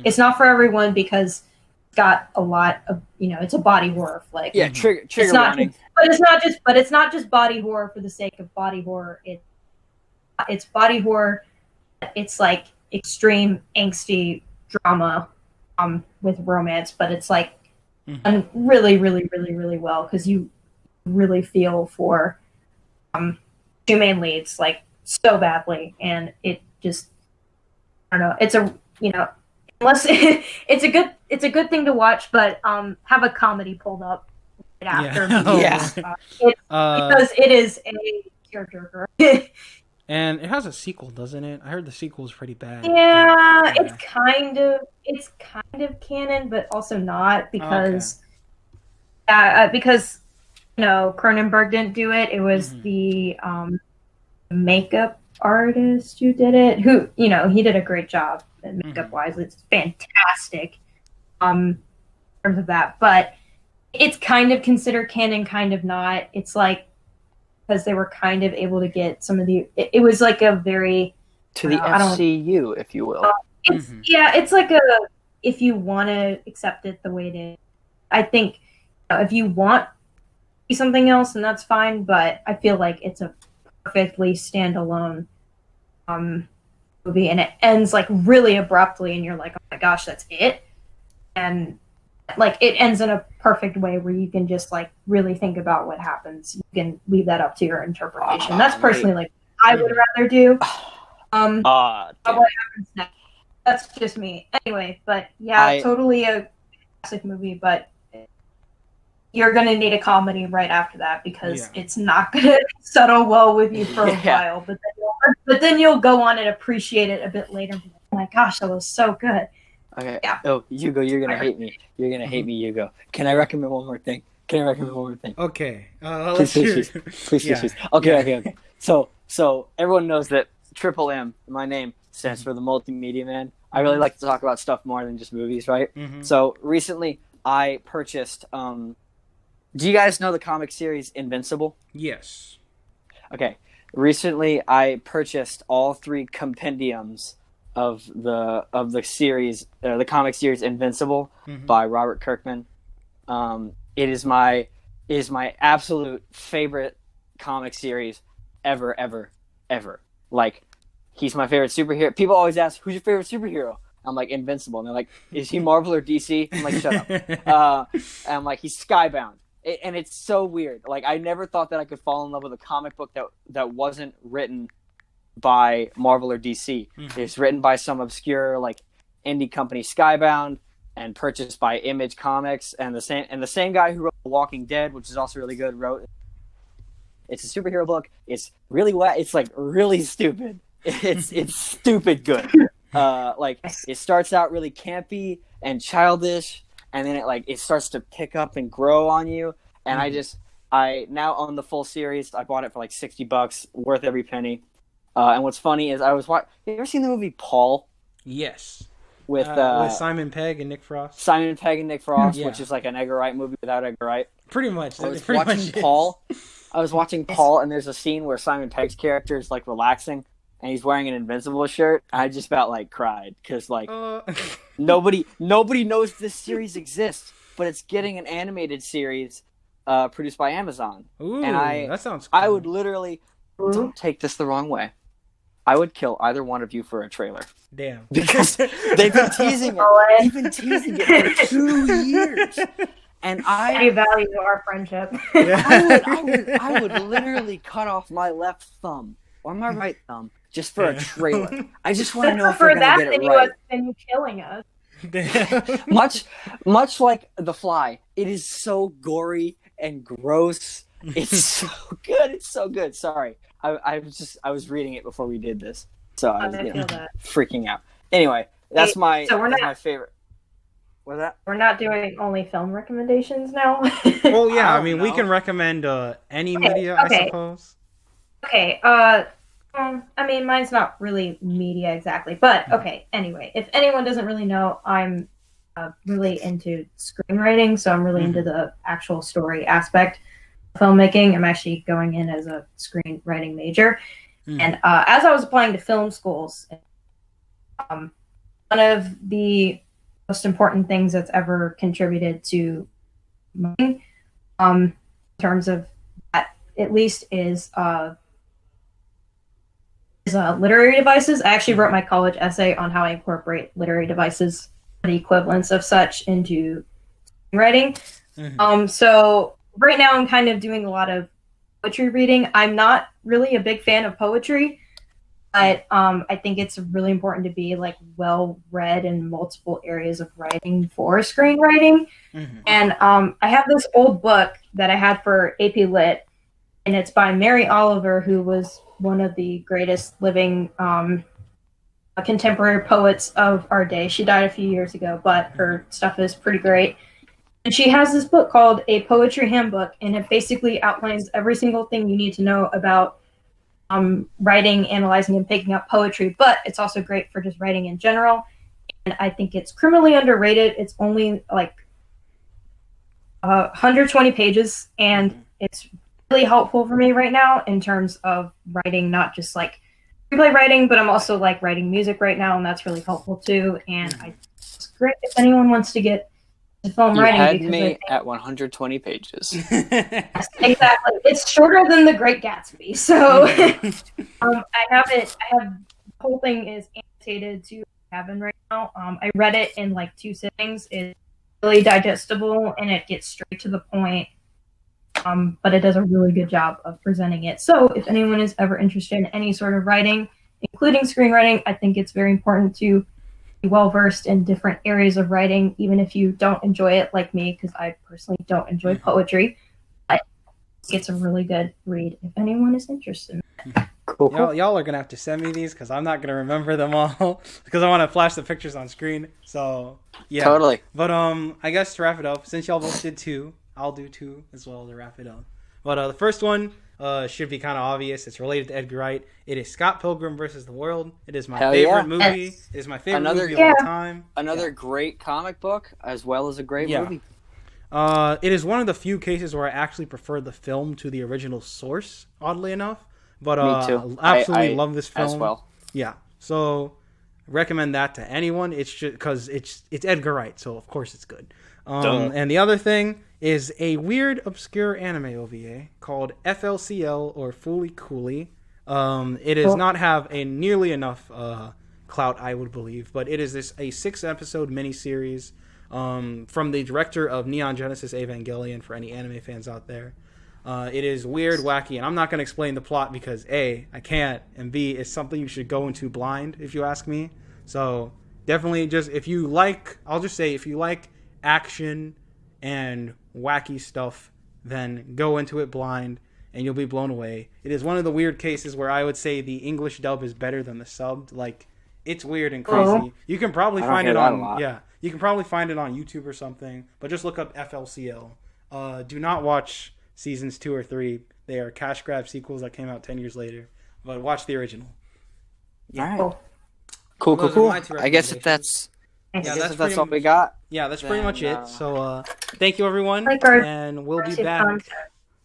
It's not for everyone because it's got a lot of, it's a body horror flick. Yeah, trigger warning. But it's not just body horror for the sake of body horror. It's body horror. It's extreme angsty drama with romance, but it's and really, really, really, really well, because you really feel for two main leads like so badly, and it just, I don't know, it's a, unless it's a good thing to watch, but have a comedy pulled up right after. Because it is a tearjerker. And it has a sequel, doesn't it? I heard the sequel is pretty bad. Yeah, it's kind of canon, but also not, because because Cronenberg didn't do it. It was the makeup artist who did it. Who he did a great job makeup wise. It's fantastic. In terms of that, but it's kind of considered canon, kind of not. It's like, because they were kind of able to get some of the. It was like a very to the FCU, if you will. It's like a, if you want to accept it the way it is. I think if you want to be something else, then that's fine. But I feel like it's a perfectly standalone movie, and it ends like really abruptly, and you're like, oh my gosh, that's it. And like it ends in a perfect way where you can just like really think about what happens. You can leave that up to your interpretation. That's personally like I would rather do. What happens next? That's just me. Anyway, but totally a classic movie, but you're gonna need a comedy right after that, because it's not gonna settle well with you for a while. But then you'll go on and appreciate it a bit later. Oh my gosh, that was so good. Okay. Yeah. Oh, Hugo, you're gonna hate me. You're gonna hate me, Hugo. Can I recommend one more thing? Okay. Please. Okay. So everyone knows that Triple M, my name, stands for the Multimedia Man. I really like to talk about stuff more than just movies, right? So recently I purchased. Do you guys know the comic series Invincible? Yes. Okay. Recently I purchased all 3 compendiums of the series, the comic series Invincible by Robert Kirkman. It is my absolute favorite comic series ever. Like, he's my favorite superhero. People always ask, who's your favorite superhero? I'm like, Invincible. And they're like, is he Marvel or DC? I'm like, shut up. And I'm like, he's Skybound. And it's so weird. Like, I never thought that I could fall in love with a comic book that wasn't written by Marvel or DC. It's written by some obscure like indie company, Skybound, and purchased by Image Comics, and the same guy who wrote The Walking Dead, which is also really good, wrote. It's a superhero book. It's really it's like really stupid. It's stupid good. Like, it starts out really campy and childish, and then it starts to pick up and grow on you. And I now own the full series. I bought it for like $60, worth every penny. And what's funny is you ever seen the movie Paul? Yes. With Simon Pegg and Nick Frost. Which is like an Edgar Wright movie without Edgar Wright. Pretty much. I was watching Paul, and there's a scene where Simon Pegg's character is like relaxing, and he's wearing an Invincible shirt. I just about like cried, because like nobody knows this series exists, but it's getting an animated series produced by Amazon. Ooh, and that sounds cool. I would literally, don't take this the wrong way, I would kill either one of you for a trailer. Damn. Because they've been teasing it. They've been teasing it for 2 years. And I value our friendship. I would literally cut off my left thumb or my right thumb just for a trailer. I just want to know if they're going to get it right. Than you killing us. much like The Fly, it is so gory and gross. It's so good. It's so good. Sorry. I was reading it before we did this, so I was freaking out. Anyway, that's my favorite. What's that? We're not doing only film recommendations now. Well, yeah, I mean, we can recommend any media, I suppose. Okay. I mean, mine's not really media exactly, but okay. Anyway, if anyone doesn't really know, I'm really into screenwriting, so I'm really into the actual story aspect. Filmmaking. I'm actually going in as a screenwriting major, and as I was applying to film schools, one of the most important things that's ever contributed to mine, in terms of that, at least, is literary devices. I actually wrote my college essay on how I incorporate literary devices, the equivalents of such, into writing. Mm-hmm. So right now I'm kind of doing a lot of poetry reading. I'm not really a big fan of poetry, but I think it's really important to be like well read in multiple areas of writing for screenwriting. Mm-hmm. And I have this old book that I had for AP Lit, and it's by Mary Oliver, who was one of the greatest living contemporary poets of our day. She died a few years ago, but her stuff is pretty great. And she has this book called A Poetry Handbook, and it basically outlines every single thing you need to know about writing, analyzing, and picking up poetry. But it's also great for just writing in general. And I think it's criminally underrated. It's only like 120 pages, and it's really helpful for me right now in terms of writing, not just like screenplay writing, but I'm also like writing music right now, and that's really helpful too. And it's great if anyone wants to get to film You writing. had me at 120 pages. Yes, exactly. It's shorter than The Great Gatsby, so I have it. The whole thing is annotated to Cabin right now. I read it in like 2 sittings. It's really digestible and it gets straight to the point. But it does a really good job of presenting it. So if anyone is ever interested in any sort of writing, including screenwriting, I think it's very important to be well versed in different areas of writing, even if you don't enjoy it like me, because I personally don't enjoy poetry. I think it's a really good read if anyone is interested. Cool. Y'all are gonna have to send me these because I'm not gonna remember them all because I want to flash the pictures on screen. So yeah, Totally. But I guess to wrap it up, since y'all both did 2, I'll do 2 as well to wrap it up. But the first one should be kind of obvious. It's related to Edgar Wright. It is Scott Pilgrim versus the World. It is my favorite movie. Yes. It is my favorite movie of all time. Another great comic book as well as a great movie. It is one of the few cases where I actually prefer the film to the original source, oddly enough. But Me too. I absolutely love this film as well. Yeah, so recommend that to anyone. It's just because it's Edgar Wright, so of course it's good. And the other thing is a weird, obscure anime OVA called FLCL or Fooly Cooly. It does not have a nearly enough clout, I would believe, but it is a 6-episode miniseries from the director of Neon Genesis Evangelion. For any anime fans out there. It is weird, wacky, and I'm not going to explain the plot because A, I can't, and B, it's something you should go into blind if you ask me. So definitely just if you like action and wacky stuff, then go into it blind and you'll be blown away. It is one of the weird cases where I would say the English dub is better than the subbed. Like, it's weird and crazy. You can probably find it on you can probably find it on YouTube or something, but just look up FLCL. Do not watch seasons 2 or 3. They are cash grab sequels that came out 10 years later. But watch the original. Yeah. All right. Cool. I guess if that's all we got. Yeah, that's pretty much it. So thank you everyone, and we'll be back.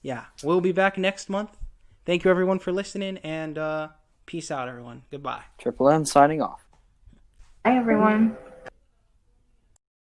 Yeah, we'll be back next month. Thank you everyone for listening, and peace out everyone. Goodbye. Triple M signing off. Bye everyone.